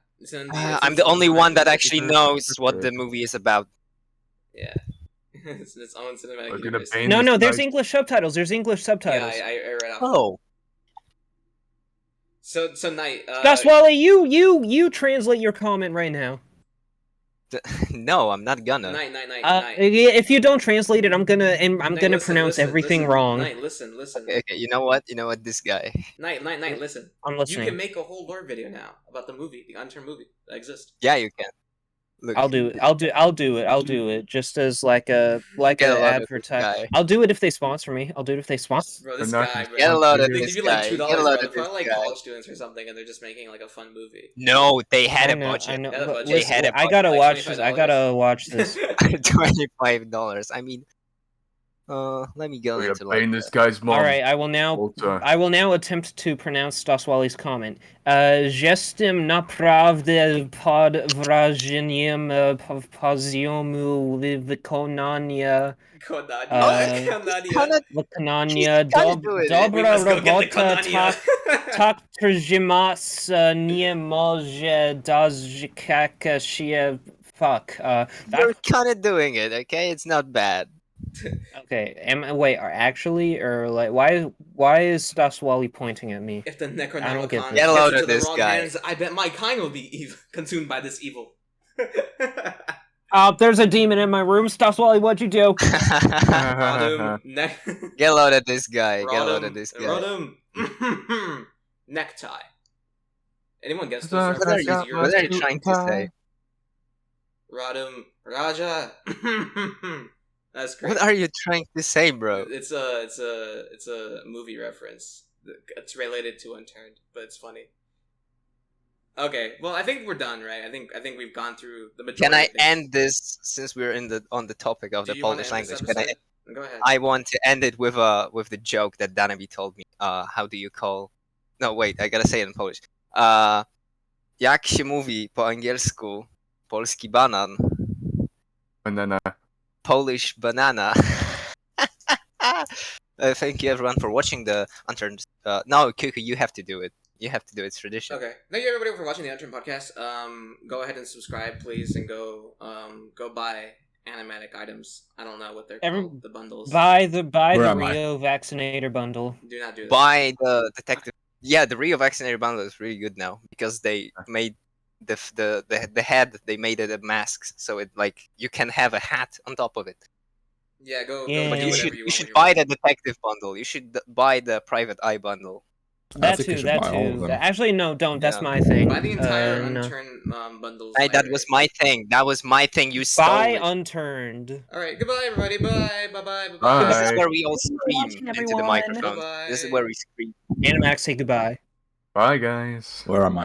I'm the only one that actually knows what the movie is about.
Yeah. It's its own cinematic
We're gonna
universe.
paint
No,
this
no. There's
guy's-
English subtitles. There's English
Yeah,
subtitles.
I read off.
Oh,
So Knight.
Staswalle, you translate your comment right now.
no, I'm not gonna.
Knight.
If you don't translate it, I'm gonna
Knight,
gonna
listen,
pronounce
listen,
everything
listen.
wrong.
Knight, listen.
Okay, you know what? You know what? This guy.
Knight, listen.
I'm
You
listening.
can make a whole lore video now about the movie, the Unturned movie that exists.
Yeah, you can. Look,
I'll do it. Just as like a
Get a load of this
advertise.
guy.
I'll do it if they sponsor me. I'll do it if they sponsor.
Bro, this
They're not
guy, bro.
Get a load of
They
this
give you
guy.
$2,
Get a
bro.
load
They're
of this
probably
guy.
college students or something, and they're just making a fun movie.
No, they had
I
a
know,
budget.
I know.
They had a
but
budget.
They
listen,
had a
I gotta
budget,
watch
like
this. I
$25.
gotta watch this.
$25. I mean, let me go
We're
into
gonna paint
like.
this guy's mom.
All right, I will now attempt to pronounce Staswalle's comment. Jestem naprawdę pod wrażeniem poziomu wykonania wykonania dobra robota tak trzymas nie może doczekać się. Fuck.
You're kind of doing it, okay? It's not bad.
Okay, actually, or like, why is Staswalle pointing at me?
If the
I don't get
Necronomicon
this.
Get a load
gets
of
into the
this
wrong
guy.
hands, I bet my kind will be consumed by this evil.
There's a demon in my room. Staswalle, what'd you do?
Rodham,
Get a load of this guy. Get a load of this guy.
Rodham, necktie. Anyone gets
What
this?
What are you trying to say?
Rodham, Raja. That's great.
What are you trying to say, bro?
It's a movie reference. It's related to Unturned, but it's funny. Okay, well, I think we're done, right? I think we've gone through the majority.
Can I
of things.
end this since we're on the topic of
Do
the
you wanna
Polish
end this
language?
episode? Go ahead.
I want to end it with the joke that Danabi told me. How do you call? No, wait, I gotta say it in Polish. Jak się mówi po angielsku polski banan?
Banana.
Polish banana. Thank you everyone for watching the Unturned. No, Kuku, you have to do it. You have to do it. It's tradition.
Okay. Thank you everybody for watching the Unturned podcast. Go ahead and subscribe, please, and go buy Animatic items. I don't know what they're called. The bundles.
Buy the
Where am I?
Rio Vaccinator bundle.
Do not do that.
Buy the detective. Yeah, the Rio Vaccinator bundle is really good now because they made the head. They made it a mask, so it like you can have a hat on top of it.
Yeah, go.
Yeah.
Go
But
do
you
whatever
should
you
you
want
should
with your
buy
money.
the detective bundle. You should buy the private eye bundle.
That
think you
too.
should
That
buy all of
too.
them.
Actually, no, don't. That's
Yeah.
my thing.
Buy the entire
no.
Unturned bundles.
Hey, that was my thing. That was my thing. You stole
Buy
it.
Unturned.
All right. Goodbye, everybody. Bye. Bye. Bye.
Bye.
This is
Bye.
where we all
Thank you for
scream
watching,
into the
everyone.
microphone.
Bye-bye.
This is where we scream.
Animax, say goodbye.
Bye, guys.
Where am I?